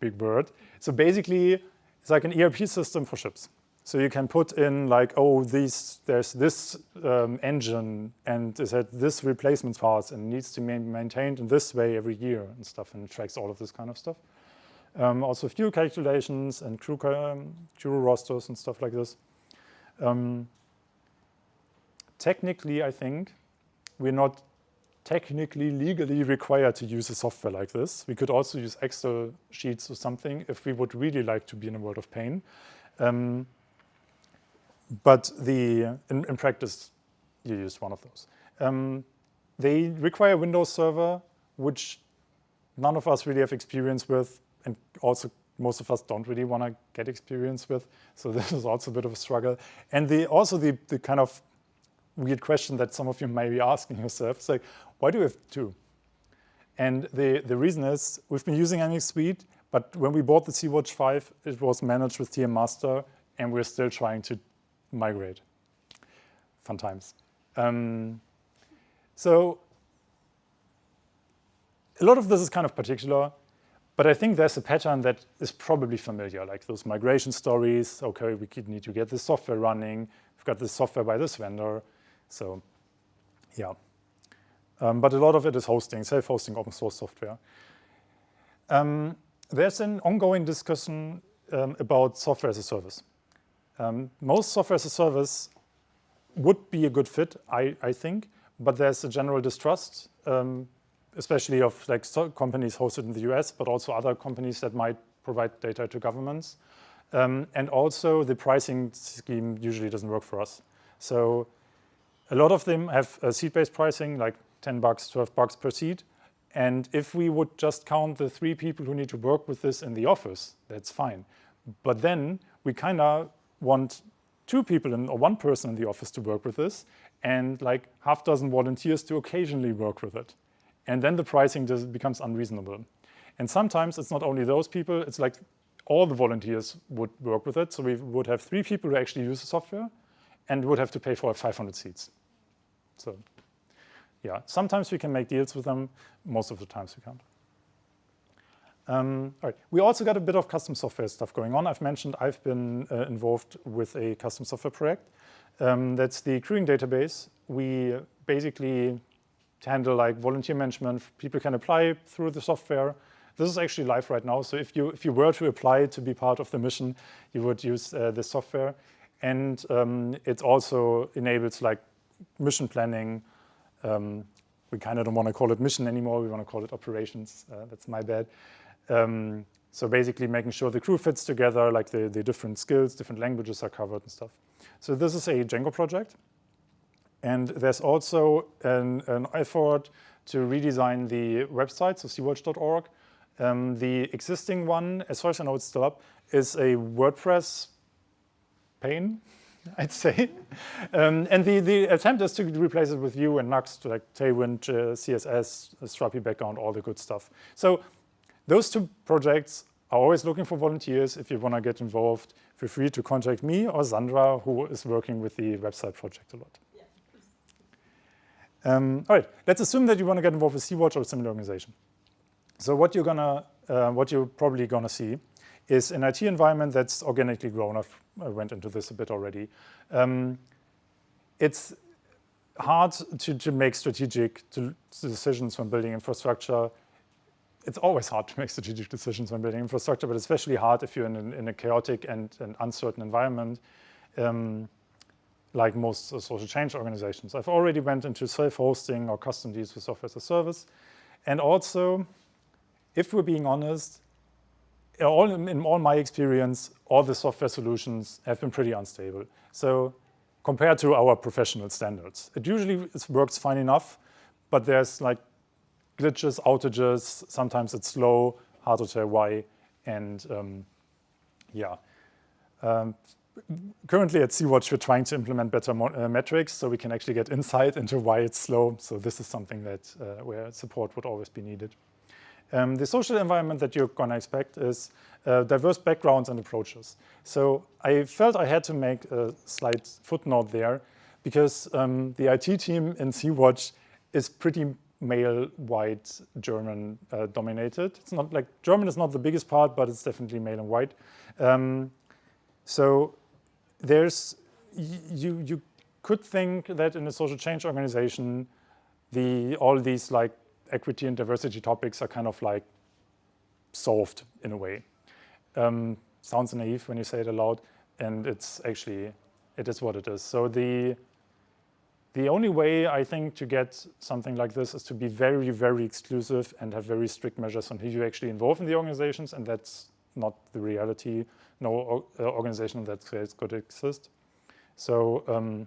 Big word. So basically, it's like an ERP system for ships. So you can put in there's this engine and it had this replacement parts and needs to be maintained in this way every year and stuff, and it tracks all of this kind of stuff. Also fuel calculations and crew rosters and stuff like this. Technically, I think we're not technically legally required to use a software like this. We could also use Excel sheets or something if we would really like to be in a world of pain. But in practice, you use one of those. They require Windows Server, which none of us really have experience with, and also most of us don't really want to get experience with. So this is also a bit of a struggle. And also the kind of weird question that some of you may be asking yourself is like, why do we have two? And the reason is we've been using NX Suite, but when we bought the Sea-Watch 5, it was managed with TM Master, and we're still trying to migrate. Fun times. So a lot of this is kind of particular, but I think there's a pattern that is probably familiar, like those migration stories. Okay, we need to get this software running. We've got this software by this vendor. So yeah. But a lot of it is hosting, self-hosting open source software. There's an ongoing discussion about software as a service. Most software as a service would be a good fit, I think, but there's a general distrust, especially of like companies hosted in the US, but also other companies that might provide data to governments. And also the pricing scheme usually doesn't work for us. So a lot of them have a seat-based pricing, like $10, $12 per seat. And if we would just count the 3 people who need to work with this in the office, that's fine. But then we kind of want 2 people or 1 person in the office to work with this, and like half dozen volunteers to occasionally work with it. And then the pricing just becomes unreasonable. And sometimes it's not only those people, it's like all the volunteers would work with it. So we would have 3 people who actually use the software and would have to pay for 500 seats. So yeah, sometimes we can make deals with them. Most of the times we can't. All right. We also got a bit of custom software stuff going on. I've mentioned I've been involved with a custom software project. That's the crewing database. We basically handle like volunteer management. People can apply through the software. This is actually live right now. So if you were to apply to be part of the mission, you would use this software. And it also enables like mission planning. We kind of don't want to call it mission anymore. We want to call it operations. That's my bad. So basically making sure the crew fits together, like the different skills, different languages are covered and stuff. So this is a Django project. And there's also an effort to redesign the website, so seawatch.org. The existing one, as far as I know it's still up, is a WordPress pain, I'd say. And the attempt is to replace it with Vue and Nuxt, like Tailwind, CSS, a Strapi background, all the good stuff. So those 2 projects are always looking for volunteers. If you want to get involved, feel free to contact me or Sandra, who is working with the website project a lot. All right, let's assume that you want to get involved with Sea-Watch or a similar organization. So what you're probably gonna see is an IT environment that's organically grown. I went into this a bit already. It's hard to make strategic decisions when building infrastructure. It's always hard to make strategic decisions when building infrastructure, but especially hard if you're in a chaotic and uncertain environment, like most social change organizations. I've already went into self-hosting or custom deals with software as a service. And also, if we're being honest, in all my experience, all the software solutions have been pretty unstable. So compared to our professional standards, it usually works fine enough, but there's like glitches, outages, sometimes it's slow, hard to tell why, and yeah. Currently at Sea-Watch, we're trying to implement better metrics so we can actually get insight into why it's slow. So this is something that where support would always be needed. The social environment that you're going to expect is diverse backgrounds and approaches. So I felt I had to make a slight footnote there because the IT team in Sea-Watch is pretty male, white, German dominated. It's not like German is not the biggest part, but it's definitely male and white. So there's you could think that in a social change organization, all these like equity and diversity topics are kind of like solved in a way. Sounds naive when you say it aloud, and it's actually, it is what it is. So the only way I think to get something like this is to be very, very exclusive and have very strict measures on who you actually involve in the organizations, and that's not the reality. No organization that creates could exist. So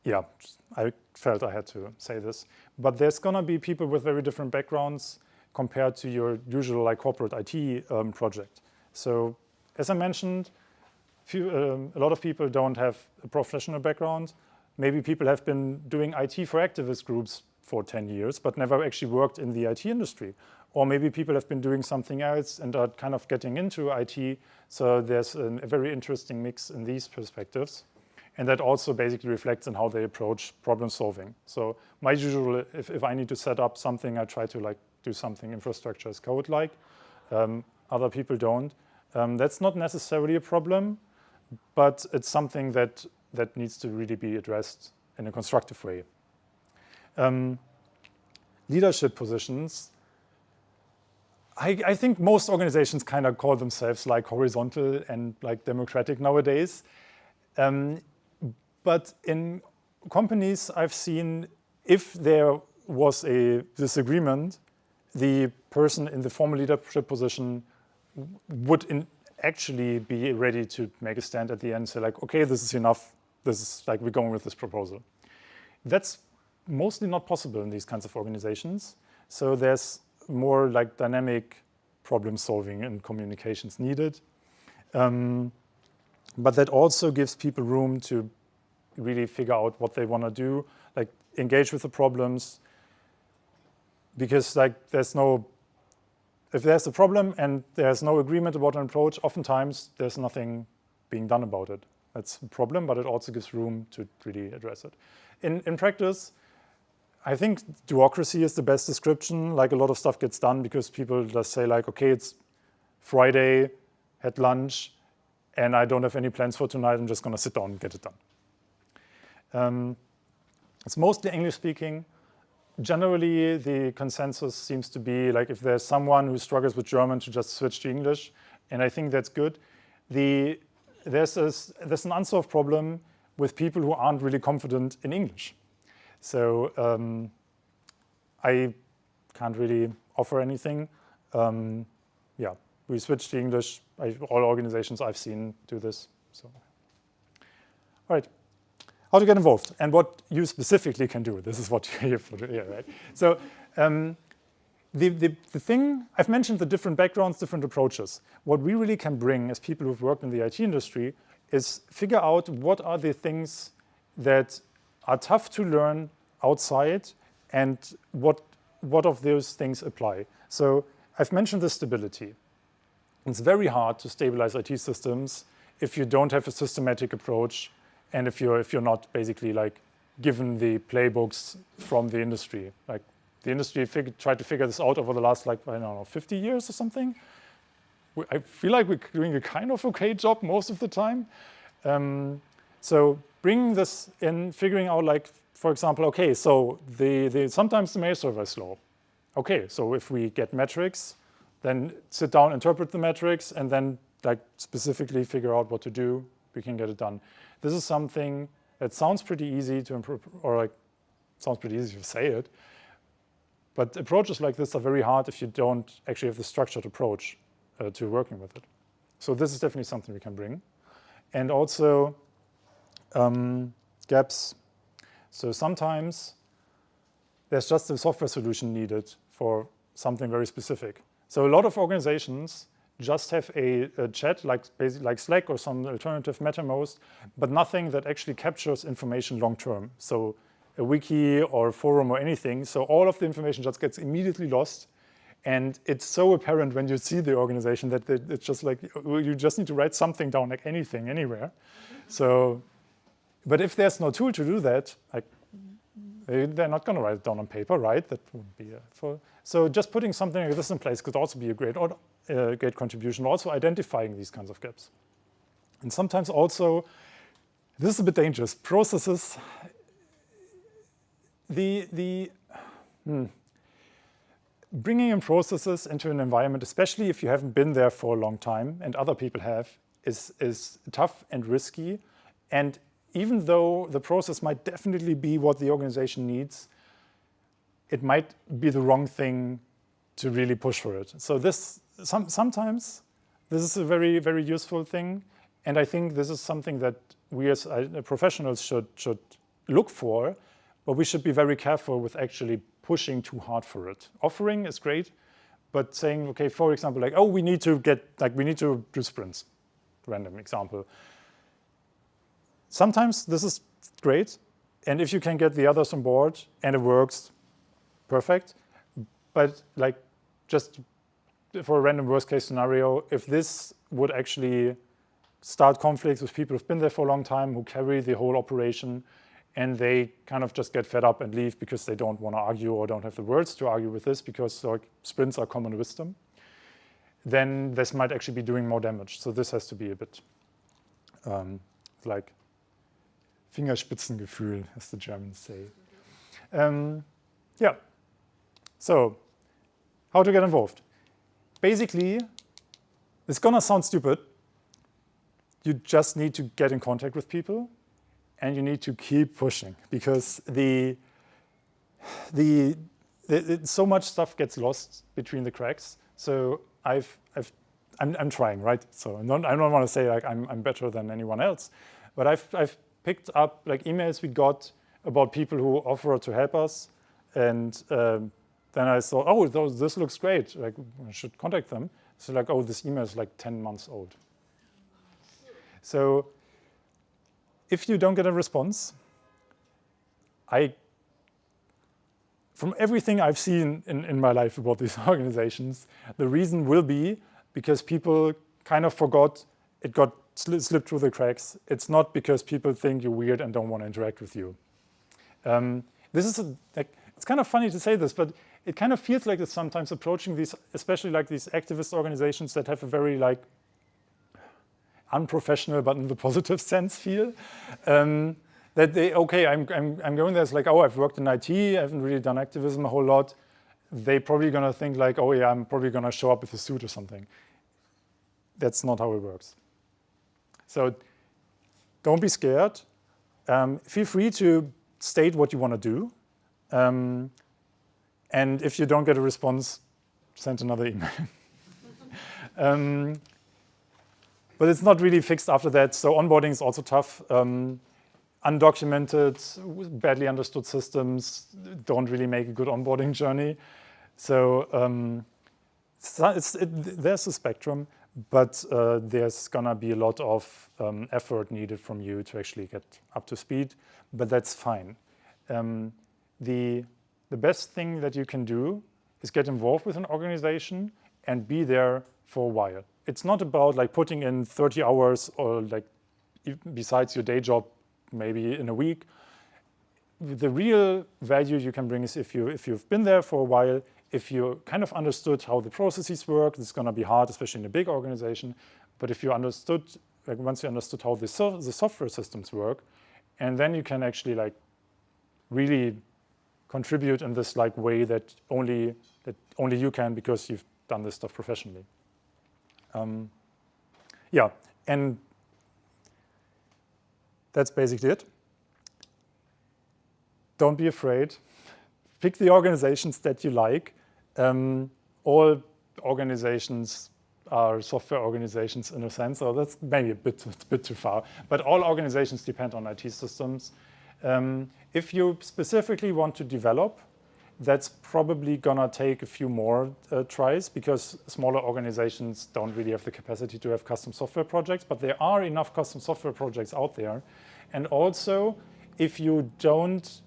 yeah, I felt I had to say this. But there's going to be people with very different backgrounds compared to your usual like corporate IT project. So as I mentioned, a lot of people don't have a professional background. Maybe people have been doing IT for activist groups for 10 years, but never actually worked in the IT industry. Or maybe people have been doing something else and are kind of getting into IT. So there's a very interesting mix in these perspectives. And that also basically reflects on how they approach problem solving. So my usual, if I need to set up something, I try to like do something infrastructure as code like. Other people don't. That's not necessarily a problem, but it's something that needs to really be addressed in a constructive way. Leadership positions. I think most organizations kind of call themselves like horizontal and like democratic nowadays. But in companies I've seen, if there was a disagreement, the person in the formal leadership position would actually be ready to make a stand at the end, say like, okay, this is enough. This is like, we're going with this proposal. That's mostly not possible in these kinds of organizations. So there's more like dynamic problem solving and communications needed. But that also gives people room to really figure out what they want to do, like engage with the problems. Because like if there's a problem and there's no agreement about an approach, oftentimes there's nothing being done about it. That's a problem, but it also gives room to really address it. In practice, I think bureaucracy is the best description. Like a lot of stuff gets done because people just say like, okay, it's Friday, had lunch, and I don't have any plans for tonight. I'm just going to sit down and get it done. It's mostly English speaking. Generally, the consensus seems to be like if there's someone who struggles with German to just switch to English, and I think that's good. There's an unsolved problem with people who aren't really confident in English. So I can't really offer anything. Yeah, we switch to English. All organizations I've seen do this. So, all right. How to get involved and what you specifically can do. This is what you're here for, right? So the thing, I've mentioned the different backgrounds, different approaches. What we really can bring as people who've worked in the IT industry is figure out what are the things that are tough to learn outside and what of those things apply. So I've mentioned the stability. It's very hard to stabilize IT systems if you don't have a systematic approach and if you're not basically like given the playbooks from the industry. Like the industry tried to figure this out over the last like, I don't know, 50 years or something. I feel like we're doing a kind of okay job most of the time. So bringing this in, figuring out like, for example, okay, so sometimes the mail server is slow. Okay, so if we get metrics, then sit down, interpret the metrics, and then like specifically figure out what to do, we can get it done. This is something that sounds pretty easy to improve, or like sounds pretty easy to say it, but approaches like this are very hard if you don't actually have the structured approach to working with it. So this is definitely something we can bring. And also gaps. So sometimes there's just a software solution needed for something very specific. So a lot of organizations just have a chat like Slack or some alternative MetaMost, but nothing that actually captures information long term. So a wiki or a forum or anything. So all of the information just gets immediately lost. And it's so apparent when you see the organization that it's just like, you just need to write something down, like anything, anywhere. So, but if there's no tool to do that, like they're not going to write it down on paper, right? That wouldn't be so just putting something like this in place could also be a great contribution. Also identifying these kinds of gaps, and sometimes also this is a bit dangerous. Processes. Bringing in processes into an environment, especially if you haven't been there for a long time and other people have, is tough and risky. And even though the process might definitely be what the organization needs, it might be the wrong thing to really push for it. So sometimes this is a very, very useful thing. And I think this is something that we as professionals should look for but we should be very careful with actually pushing too hard for it. Offering is great, but saying, okay, for example, like, oh, we need to do sprints, random example. Sometimes this is great, and if you can get the others on board and it works, perfect. But like, just for a random worst case scenario, if this would actually start conflicts with people who've been there for a long time, who carry the whole operation, and they kind of just get fed up and leave because they don't want to argue or don't have the words to argue with this because like sprints are common wisdom, then this might actually be doing more damage. So this has to be a bit like Fingerspitzengefühl, as the Germans say. Yeah. So how to get involved? Basically, it's gonna sound stupid. You just need to get in contact with people, and you need to keep pushing because so much stuff gets lost between the cracks. So I'm trying, right? So I don't want to say like I'm better than anyone else, but I've picked up like emails we got about people who offer to help us, and then I thought, oh, this looks great. Like I should contact them. So like, oh, this email is like 10 months old. So if you don't get a response, from everything I've seen in my life about these organizations, the reason will be because people kind of forgot, it got slipped through the cracks. It's not because people think you're weird and don't want to interact with you. This is it's kind of funny to say this, but it kind of feels like it's sometimes approaching these, especially like these activist organizations that have a very like unprofessional, but in the positive sense feel. That they, okay, I'm going there, it's like, oh, I've worked in IT, I haven't really done activism a whole lot. They're probably gonna think like, oh yeah, I'm probably gonna show up with a suit or something. That's not how it works. So don't be scared. Feel free to state what you wanna do. And if you don't get a response, send another email. But it's not really fixed after that. So onboarding is also tough. Undocumented, badly understood systems don't really make a good onboarding journey. So there's a spectrum, but there's gonna be a lot of effort needed from you to actually get up to speed, but that's fine. The best thing that you can do is get involved with an organization and be there for a while. It's not about like putting in 30 hours or like besides your day job, maybe in a week. The real value you can bring is if you've been there for a while, if you kind of understood how the processes work. It's going to be hard, especially in a big organization. But if you understood, like once you understood how the software systems work, and then you can actually like really contribute in this like way that only you can because you've done this stuff professionally. Yeah, and that's basically it. Don't be afraid. Pick the organizations that you like. All organizations are software organizations in a sense, so that's maybe a bit too far. But all organizations depend on IT systems. If you specifically want to develop, that's probably gonna take a few more tries because smaller organizations don't really have the capacity to have custom software projects, but there are enough custom software projects out there. And also, if you don't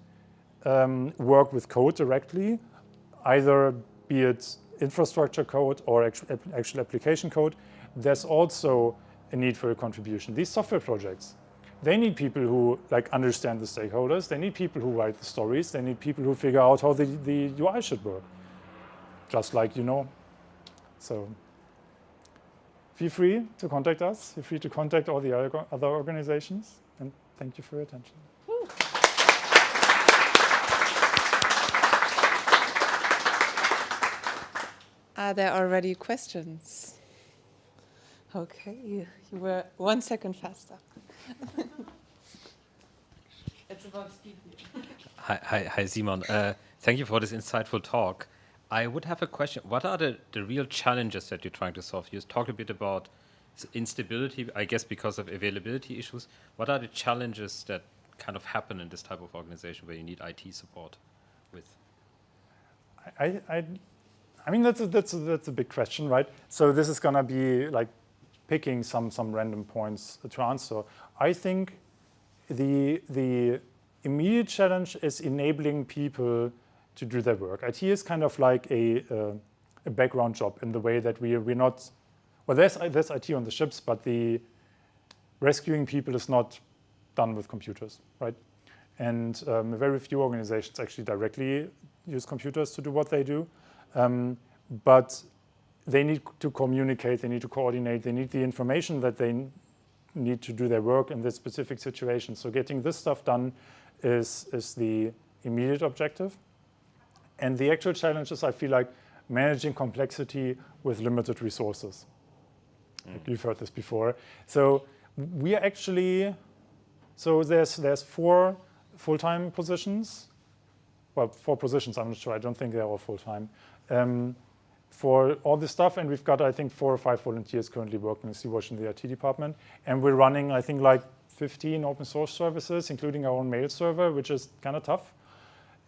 work with code directly, either be it infrastructure code or actual application code, there's also a need for a contribution. These software projects, they need people who like understand the stakeholders. They need people who write the stories. They need people who figure out how the UI should work. Just like you know. So feel free to contact us. Feel free to contact all the other organizations. And thank you for your attention. Are there already questions? Okay, you were 1 second faster. It's about speed. Hi, Simon. Thank you for this insightful talk. I would have a question. What are the real challenges that you're trying to solve? You talked a bit about instability, I guess because of availability issues. What are the challenges that kind of happen in this type of organization where you need IT support with? I mean, that's a big question, right? So this is gonna be like picking some random points to answer. I think the immediate challenge is enabling people to do their work. IT is kind of like a background job in the way that we're not. Well, there's IT on the ships, but the rescuing people is not done with computers, right? And very few organizations actually directly use computers to do what they do. But they need to communicate, they need to coordinate, they need the information that they need to do their work in this specific situation. So getting this stuff done is the immediate objective. And the actual challenge is, I feel like, managing complexity with limited resources. Like you've heard this before. So we are actually, so there's 4 full-time positions. Well, 4 positions, I'm not sure. I don't think they're all full-time. For all this stuff, and we've got, I think, 4 or 5 volunteers currently working in Sea-Watch in the IT department. And we're running, I think, like 15 open source services, including our own mail server, which is kind of tough.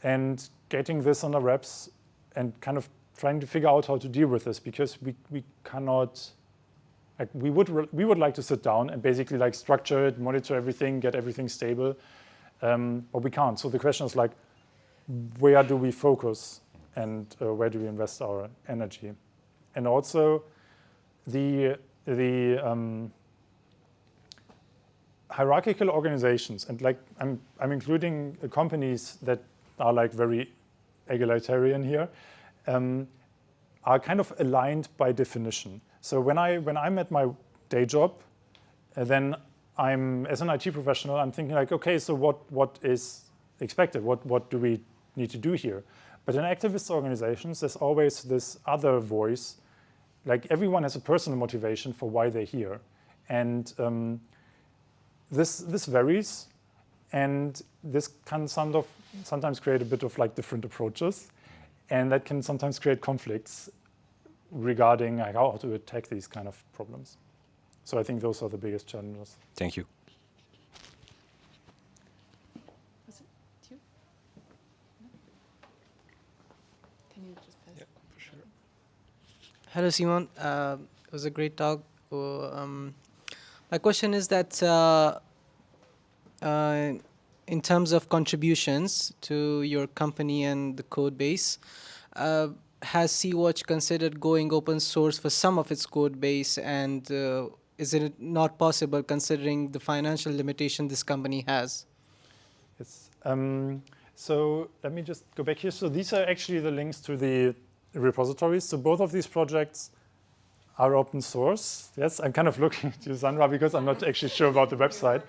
And getting this under wraps and kind of trying to figure out how to deal with this, because we cannot, like, we would like to sit down and basically like structure it, monitor everything, get everything stable, but we can't. So the question is like, where do we focus and where do we invest our energy? And also the hierarchical organizations, and like I'm including companies that are like very egalitarian here, are kind of aligned by definition. So when I'm at my day job, then I'm, as an IT professional, I'm thinking like, okay, so what is expected? What do we need to do here? But in activist organizations, there's always this other voice. Like everyone has a personal motivation for why they're here. And this varies. And this can sometimes create a bit of like different approaches. And that can sometimes create conflicts regarding like, how to attack these kind of problems. So I think those are the biggest challenges. Thank you. Hello, Simon. It was a great talk. My question is that in terms of contributions to your company and the code base, has Sea-Watch considered going open source for some of its code base, and is it not possible considering the financial limitation this company has? Yes. So let me just go back here. So these are actually the links to the repositories. So both of these projects are open source. Yes, I'm kind of looking at you, Sandra, because I'm not actually sure about the website.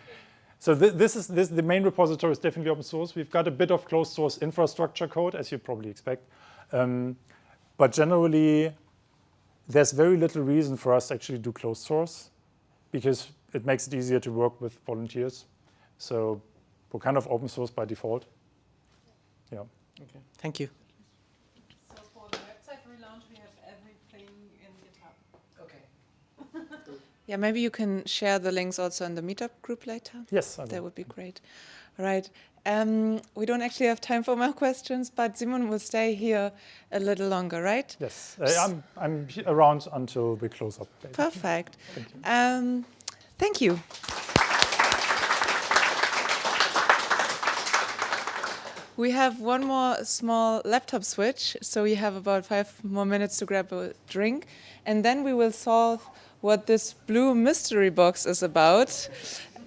So the main repository is definitely open source. We've got a bit of closed source infrastructure code, as you probably expect. But generally, there's very little reason for us to actually do closed source, because it makes it easier to work with volunteers. So we're kind of open source by default. Yeah. Okay. Thank you. So for the website relaunch, we have everything in GitHub. Okay. Yeah, maybe you can share the links also in the meetup group later. Yes, I will. That would be great. All right. We don't actually have time for more questions, but Simon will stay here a little longer, right? Yes, I'm around until we close up. Basically. Perfect. Thank you. Thank you. We have one more small laptop switch, so we have about 5 more minutes to grab a drink, and then we will solve what this blue mystery box is about.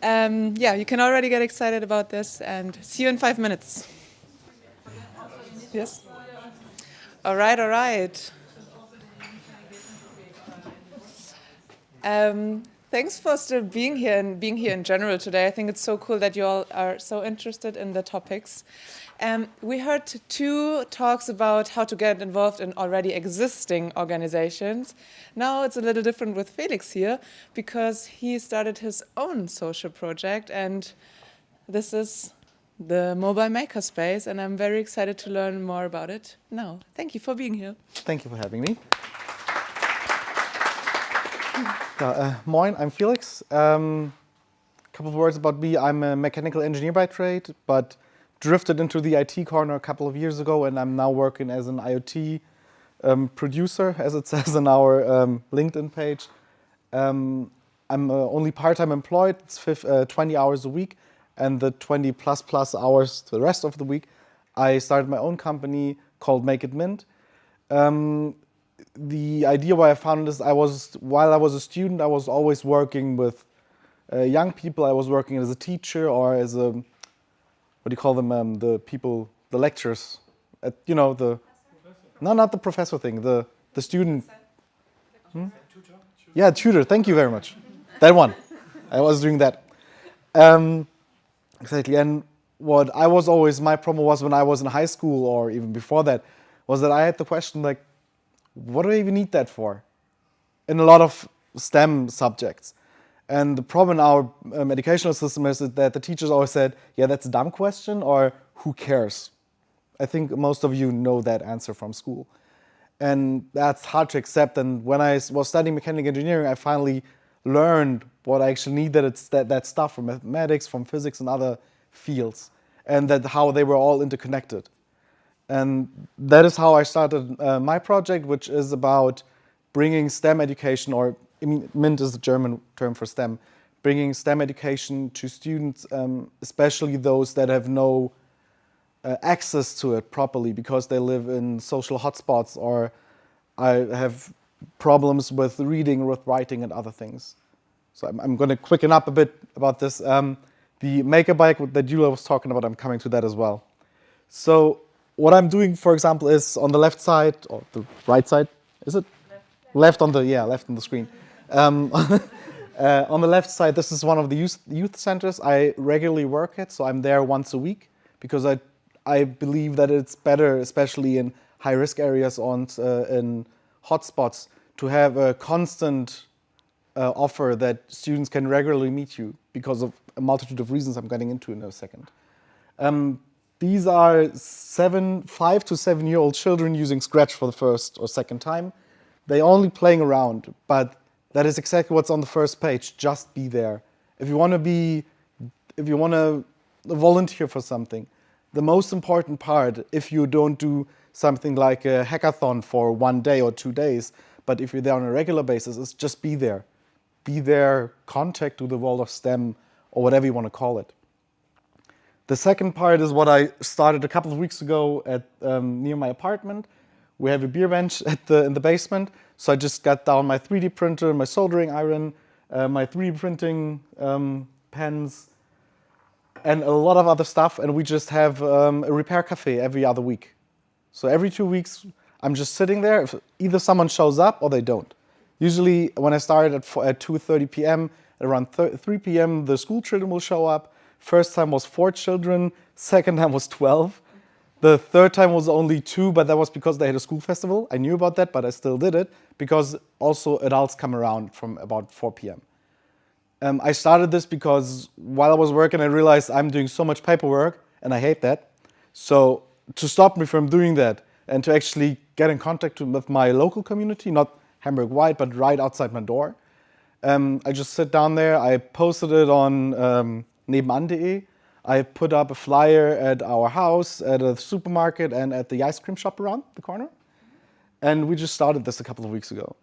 Yeah, you can already get excited about this, and see you in 5 minutes. Yes? All right, all right. Thanks for still being here and being here in general today. I think it's so cool that you all are so interested in the topics. We heard 2 talks about how to get involved in already existing organizations. Now it's a little different with Felix here, because he started his own social project, and this is the mobile makerspace, and I'm very excited to learn more about it now. Thank you for being here. Thank you for having me. Moin, I'm Felix. Come couple of words about me. I'm a mechanical engineer by trade, but drifted into the IT corner a couple of years ago, and I'm now working as an IoT producer, as it says on our LinkedIn page. I'm only part-time employed. It's 20 hours a week, and the 20 plus hours the rest of the week, I started my own company called Make It Mint. The idea why I founded this, while I was a student, I was always working with young people. I was working as a teacher or as a, what do you call them, the people, the lecturers, you know, no, not the professor thing, the student. Yeah, tutor, thank you very much. That one, I was doing that. Exactly, and what I was always, my problem was when I was in high school or even before that, was that I had the question like, what do I even need that for? In a lot of STEM subjects. And the problem in our educational system is that the teachers always said, yeah, that's a dumb question, or who cares? I think most of you know that answer from school. And that's hard to accept. And when I was studying mechanical engineering, I finally learned what I actually needed. It's that stuff from mathematics, from physics and other fields, and that how they were all interconnected. And that is how I started my project, which is about bringing STEM education, or I mean, MINT is the German term for STEM, bringing STEM education to students, especially those that have no access to it properly because they live in social hotspots or have problems with reading, with writing, and other things. So I'm going to quicken up a bit about this. The maker bike that Julia was talking about, I'm coming to that as well. So what I'm doing, for example, is on the left side, or the right side, is it? Left on the screen. On the left side, this is one of the youth centers I regularly work at, so I'm there once a week because I believe that it's better, especially in high-risk areas or in hotspots, to have a constant offer that students can regularly meet you because of a multitude of reasons I'm getting into in a second. These are 5 to 7-year-old children using Scratch for the first or second time. They're only playing around, but that is exactly what's on the first page. Just be there. If you want to volunteer for something, the most important part, if you don't do something like a hackathon for 1 day or 2 days, but if you're there on a regular basis, is just be there. Be there, contact to the world of STEM, or whatever you want to call it. The second part is what I started a couple of weeks ago at near my apartment. We have a beer bench in the basement, so I just got down my 3D printer, my soldering iron, my 3D printing pens, and a lot of other stuff, and we just have a repair cafe every other week. So every 2 weeks, I'm just sitting there. If either someone shows up or they don't. Usually, when I started at 2:30 p.m., at around 3 p.m., the school children will show up. First time was 4 children. Second time was 12. The third time was only 2, but that was because they had a school festival. I knew about that, but I still did it because also adults come around from about 4 p.m. I started this because while I was working, I realized I'm doing so much paperwork, and I hate that. So to stop me from doing that and to actually get in contact with my local community, not Hamburg wide, but right outside my door, I just sit down there. I posted it on nebenan.de. I put up a flyer at our house, at a supermarket, and at the ice cream shop around the corner. And we just started this a couple of weeks ago.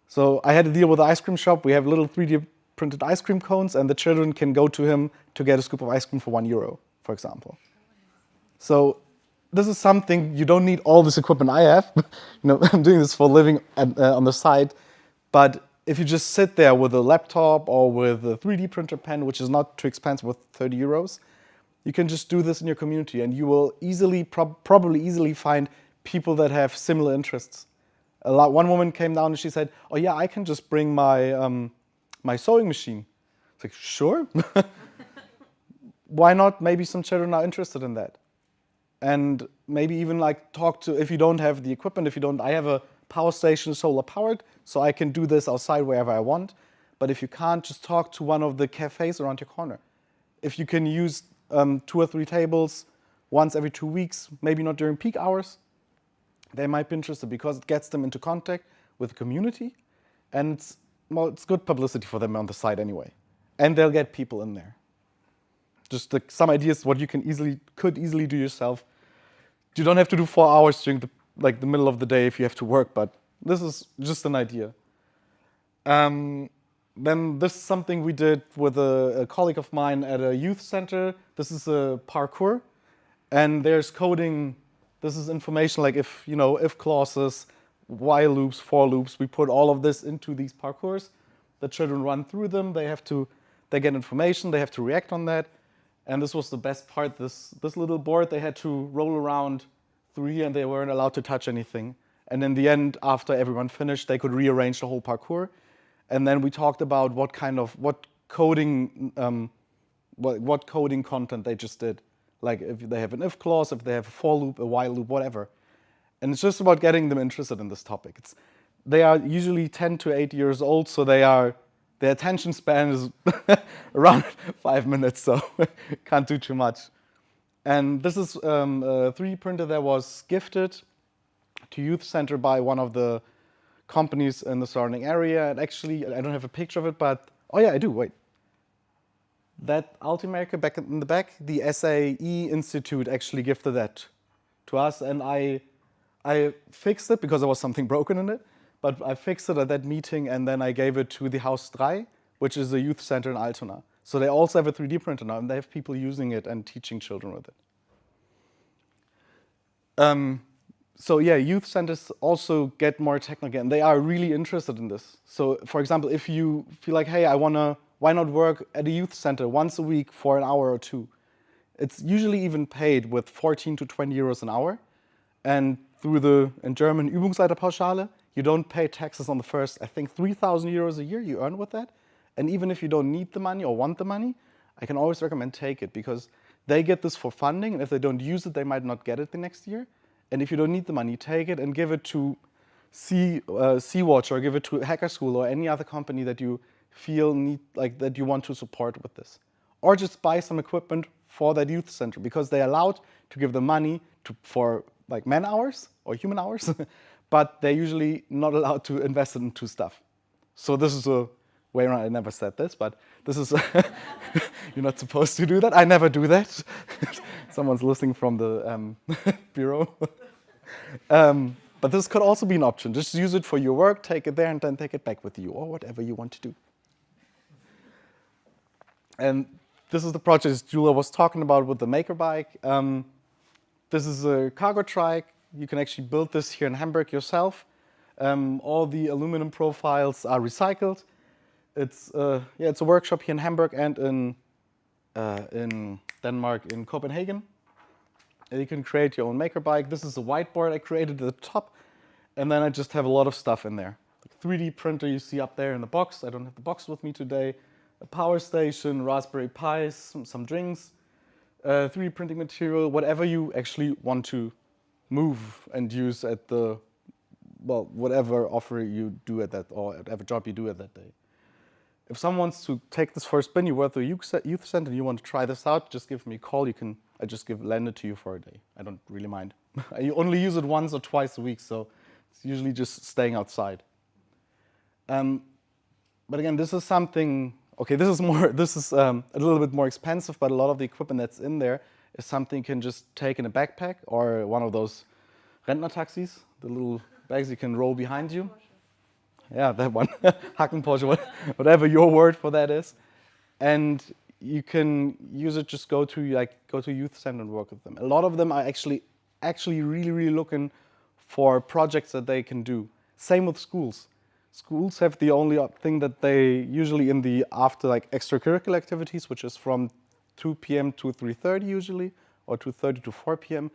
So I had to deal with the ice cream shop. We have little 3D printed ice cream cones, and the children can go to him to get a scoop of ice cream for €1, for example. So this is something, you don't need all this equipment I have. I'm doing this for a living on the side. But if you just sit there with a laptop or with a 3D printer pen, which is not too expensive, with €30, you can just do this in your community, and you will easily, probably easily find people that have similar interests. One woman came down and she said, "Oh yeah, I can just bring my sewing machine." It's like, sure. Why not? Maybe some children are interested in that. And maybe even like talk to, if you don't have the equipment, I have a power station, solar powered, so I can do this outside wherever I want. But if you can't, just talk to one of the cafes around your corner. If you can use 2 or 3 tables once every 2 weeks, maybe not during peak hours, they might be interested because it gets them into contact with the community, and it's good publicity for them on the site anyway. and they'll get people in there. Just some ideas what you could easily do yourself. You don't have to do 4 hours during the middle of the day if you have to work, but this is just an idea. Then this is something we did with a colleague of mine at a youth center. This is a parkour, and there's coding. This is information like if clauses, while loops, for loops. We put all of this into these parkours. The children run through them. They get information. They have to react on that. And this was the best part. This little board, they had to roll around through here, and they weren't allowed to touch anything. And in the end, after everyone finished, they could rearrange the whole parkour. And then we talked about what coding content they just did. Like if they have an if clause, if they have a for loop, a while loop, whatever. And it's just about getting them interested in this topic. They are usually 10 to 8 years old, so their attention span is around 5 minutes, so can't do too much. And this is a 3D printer that was gifted to Youth Center by one of the companies in the surrounding area. And actually, I don't have a picture of it, but, oh yeah, I do, wait. That Ultimaker back in the back, the SAE Institute actually gifted that to us, and I fixed it because there was something broken in it, but I fixed it at that meeting, and then I gave it to the Haus 3, which is a youth center in Altona. So they also have a 3D printer now, and they have people using it and teaching children with it. So yeah, youth centers also get more technical, and they are really interested in this. So for example, if you feel like, hey, why not work at a youth center once a week for an hour or two? It's usually even paid with 14 to 20 euros an hour. And through in German, Übungsleiterpauschale, you don't pay taxes on the first, I think, 3,000 euros a year you earn with that. And even if you don't need the money or want the money, I can always recommend take it, because they get this for funding, and if they don't use it, they might not get it the next year. And if you don't need the money, take it and give it to Sea-Watch, or give it to Hacker School or any other company that you feel that you want to support with this. Or just buy some equipment for that youth center, because they're allowed to give the money for like man hours or human hours, but they're usually not allowed to invest it into stuff. So this is a way around. I never said this, but this is you're not supposed to do that. I never do that. Someone's listening from the bureau. But this could also be an option. Just use it for your work, take it there, and then take it back with you, or whatever you want to do. And this is the project Julia was talking about with the Maker Bike. This is a cargo trike. You can actually build this here in Hamburg yourself. All the aluminum profiles are recycled. It's a workshop here in Hamburg and in Denmark, in Copenhagen. And you can create your own Maker Bike. This is a whiteboard I created at the top, and then I just have a lot of stuff in there. Like 3D printer you see up there in the box. I don't have the box with me today. A power station, Raspberry Pis, some drinks, 3D printing material, whatever you actually want to move and use at whatever offer you do at that, or whatever job you do at that day. If someone wants to take this for a spin, you work at a youth center and you want to try this out, just give me a call. I just lend it to you for a day. I don't really mind. I only use it once or twice a week, so it's usually just staying outside. But again, this is something. Okay, this is a little bit more expensive, but a lot of the equipment that's in there is something you can just take in a backpack or one of those Rentner taxis, the little bags you can roll behind you. Yeah, that one, Hackenporsche, whatever your word for that is. And you can use it, just go to youth center and work with them. A lot of them are actually really looking for projects that they can do. Same with schools. Schools have the only thing that they usually after extracurricular activities, which is from 2 p.m. to 3:30 usually, or 2:30 to 4 p.m.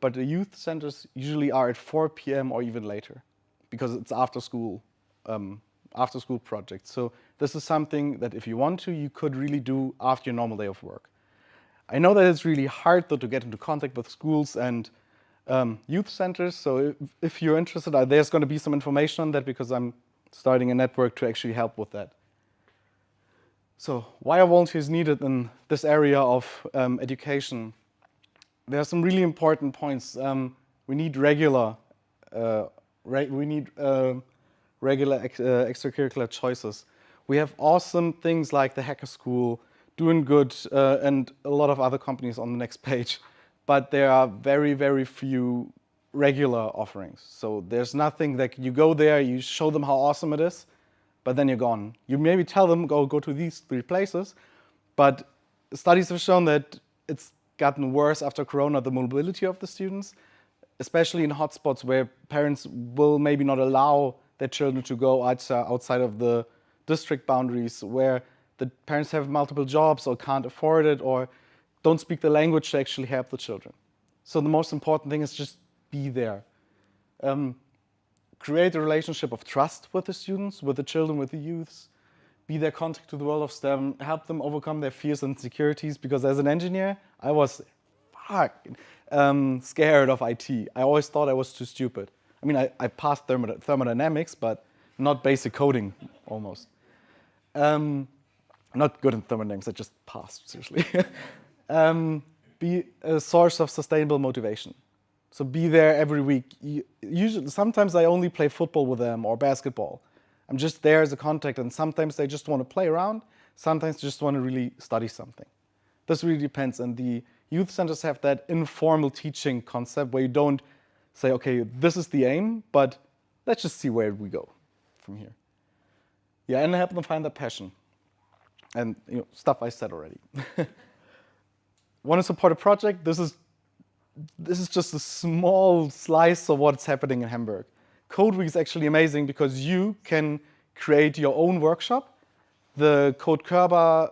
But the youth centers usually are at 4 p.m. or even later, because it's after school projects. So this is something that if you want to, you could really do after your normal day of work. I know that it's really hard though to get into contact with schools and youth centers. So if you're interested, there's going to be some information on that, because I'm starting a network to actually help with that. So why are volunteers needed in this area of education? There are some really important points. We need regular extracurricular choices. We have awesome things like the Hacker School, Doing Good, and a lot of other companies on the next page. But there are very, very few regular offerings. So there's nothing that you go there, you show them how awesome it is, but then you're gone. You maybe tell them, go to these 3 places, but studies have shown that it's gotten worse after Corona, the mobility of the students, especially in hotspots where parents will maybe not allow their children to go outside of the district boundaries, where the parents have multiple jobs or can't afford it or don't speak the language to actually help the children. So the most important thing is just be there. Create a relationship of trust with the students, with the children, with the youths. Be their contact to the world of STEM, help them overcome their fears and insecurities, because as an engineer, I was scared of IT. I always thought I was too stupid. I mean, I passed thermodynamics, but not basic coding, almost. Not good in thermodynamics, I just passed, seriously. Be a source of sustainable motivation. So be there every week. Usually, sometimes I only play football with them or basketball. I'm just there as a contact, and sometimes they just want to play around. Sometimes they just want to really study something. This really depends, and the youth centers have that informal teaching concept where you don't say, okay, this is the aim, but let's just see where we go from here. Yeah, and help them find their passion. And stuff I said already. Want to support a project? This is just a small slice of what's happening in Hamburg. Code Week is actually amazing because you can create your own workshop. The Code Körber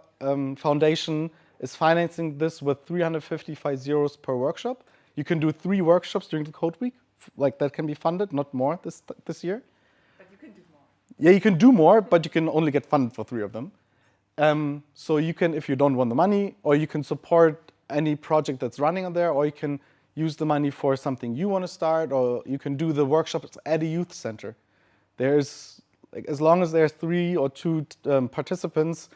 Foundation is financing this with 355 euros per workshop. You can do 3 workshops during the Code Week. Like that can be funded, not more this year. But you can do more. Yeah, you can do more, but you can only get funded for 3 of them. So you can, if you don't want the money, or you can support any project that's running on there, or you can use the money for something you want to start, or you can do the workshops at a youth center. There's, like, as long as there's 3 or 2 participants,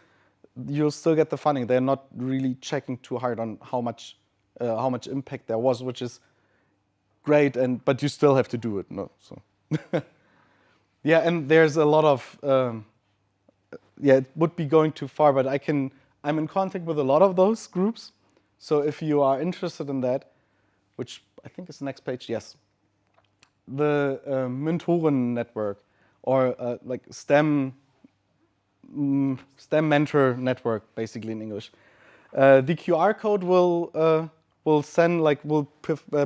you'll still get the funding. They're not really checking too hard on how much impact there was, which is great. But you still have to do it. No, so yeah, and there's a lot of. Yeah, it would be going too far, but I'm in contact with a lot of those groups. So if you are interested in that, which I think is the next page, yes. The Mentoren network, or like STEM mentor network, basically in English. The QR code will send, like,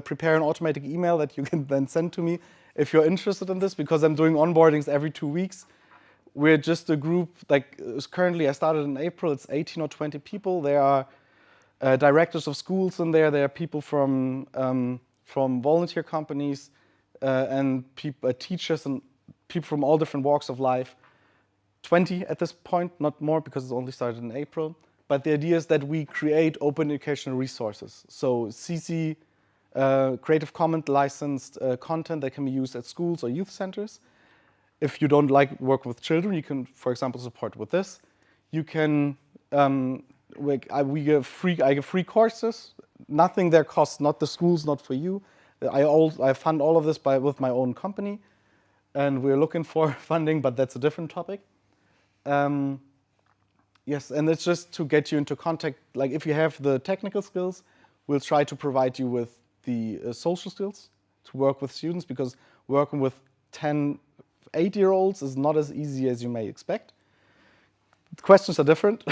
prepare an automatic email that you can then send to me if you're interested in this, because I'm doing onboardings every 2 weeks. We're just a group, like currently I started in April, it's 18 or 20 people. There are directors of schools in there. There are people from volunteer companies and teachers and people from all different walks of life. 20 at this point, not more because it's only started in April. But the idea is that we create open educational resources. So CC, Creative Commons licensed content that can be used at schools or youth centers. If you don't like work with children, you can, for example, support with this. You can, I give free courses. Nothing there costs, not the schools, not for you. I fund all of this with my own company, and we're looking for funding, but that's a different topic. Yes, and it's just to get you into contact. Like if you have the technical skills, we'll try to provide you with the social skills to work with students, because working with 8-year-olds is not as easy as you may expect. The questions are different.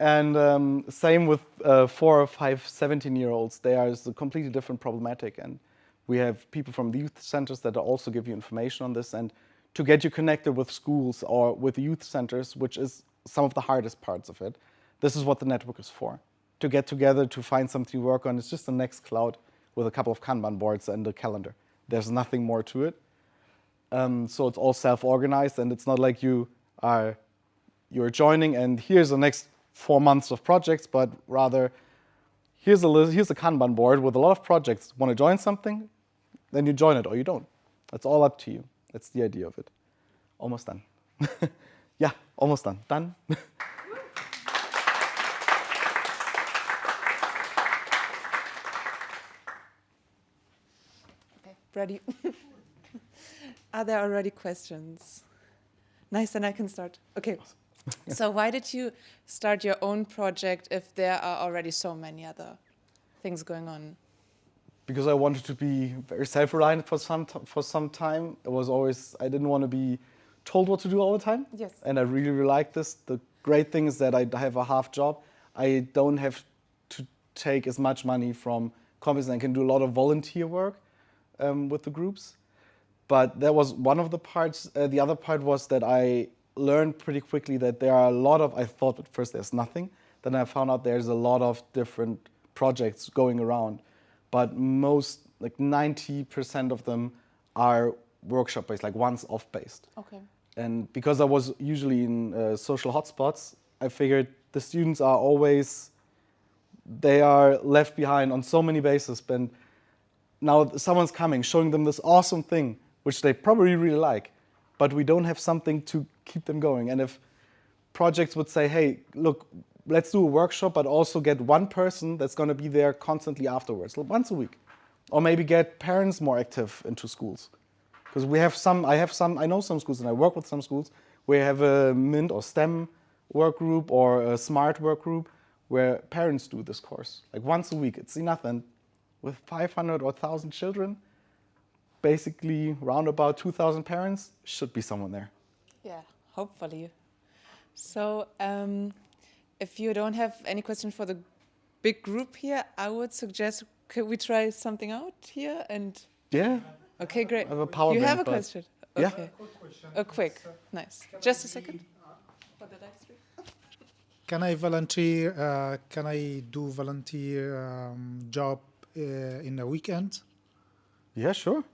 And same with 4 or 5 17-year-olds. There is a completely different problematic. And we have people from the youth centers that also give you information on this, and to get you connected with schools or with youth centers, which is some of the hardest parts of it. This is what the network is for. To get together, to find something to work on. It's just the next cloud with a couple of Kanban boards and a calendar. There's nothing more to it. So it's all self-organized, and it's not like you're joining and here's the next 4 months of projects, but rather here's a Kanban board with a lot of projects. Want to join something? Then you join it or you don't. That's all up to you. That's the idea of it. Almost done. Yeah, almost done. Done. Okay, ready. Are there already questions? Nice, then I can start. Okay. So why did you start your own project if there are already so many other things going on? Because I wanted to be very self-reliant for some time. It was always, I didn't want to be told what to do all the time. Yes. And I really like this. The great thing is that I have a half job. I don't have to take as much money from companies, and I can do a lot of volunteer work with the groups. But that was one of the parts. The other part was that I learned pretty quickly that there are a lot of, I thought at first there's nothing. Then I found out there's a lot of different projects going around. But most, like 90% of them are workshop-based, like once-off based. Okay. And because I was usually in social hotspots, I figured the students are always, they are left behind on so many bases. And now someone's coming, showing them this awesome thing, which they probably really like, but we don't have something to keep them going. And if projects would say, hey, look, let's do a workshop, but also get one person that's going to be there constantly afterwards, once a week. Or maybe get parents more active into schools. Because I know some schools and I work with some schools where you have a MINT or STEM work group or a SMART work group where parents do this course. Like once a week, it's enough. And with 500 or 1,000 children, basically round about 2,000 parents, should be someone there. Yeah, hopefully. So if you don't have any question for the big group here, I would suggest, could we try something out here? And yeah. Okay, great. I have a power you bank, have a but- question? Yeah. Okay. A quick, nice. Just a second. For the live stream. Can I volunteer? Can I do volunteer job in the weekend? Yeah, sure.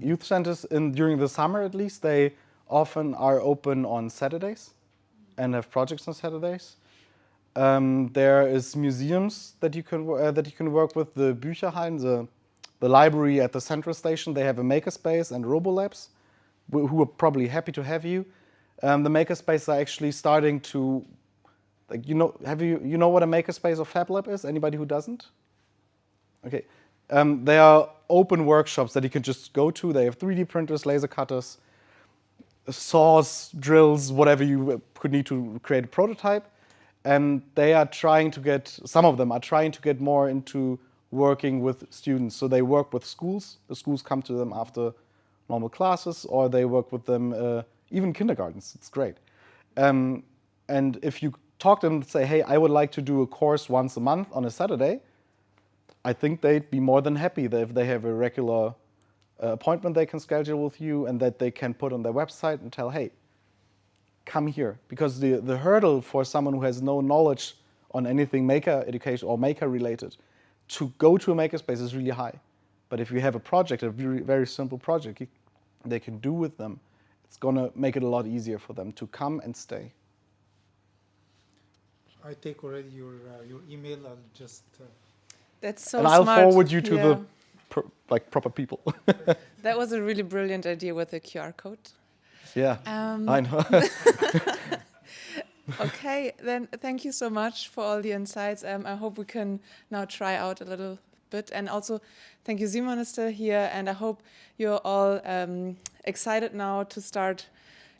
Youth centers, during the summer at least, they often are open on Saturdays and have projects on Saturdays. There is museums that you can work with. The Bücherhallen, the library at the central station, they have a makerspace and robolabs, who are probably happy to have you. The makerspace are actually starting to, like, you know what a makerspace or Fab Lab is? Anybody who doesn't? Okay. They are open workshops that you can just go to. They have 3D printers, laser cutters, saws, drills, whatever you could need to create a prototype. And they are trying to get, some of them are trying to get more into working with students. So they work with schools. The schools come to them after normal classes, or they work with them, even kindergartens. It's great. And if you talk to them and say, hey, I would like to do a course once a month on a Saturday, I think they'd be more than happy that if they have a regular appointment they can schedule with you and that they can put on their website and tell, hey, come here. Because the hurdle for someone who has no knowledge on anything maker education or maker related to go to a makerspace is really high. But if you have a project, a very, very simple project they can do with them, it's going to make it a lot easier for them to come and stay. I take already your email. I'll just. That's so and I'll smart. forward you to the proper people. That was a really brilliant idea with the QR code. Yeah, I know. Okay, then thank you so much for all the insights. I hope we can now try out a little bit. And also, thank you, Simon is still here. And I hope you're all excited now to start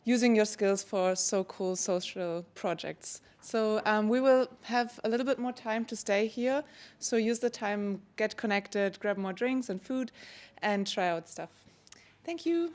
using your skills for so cool social projects. So we will have a little bit more time to stay here. So use the time, get connected, grab more drinks and food, and try out stuff. Thank you.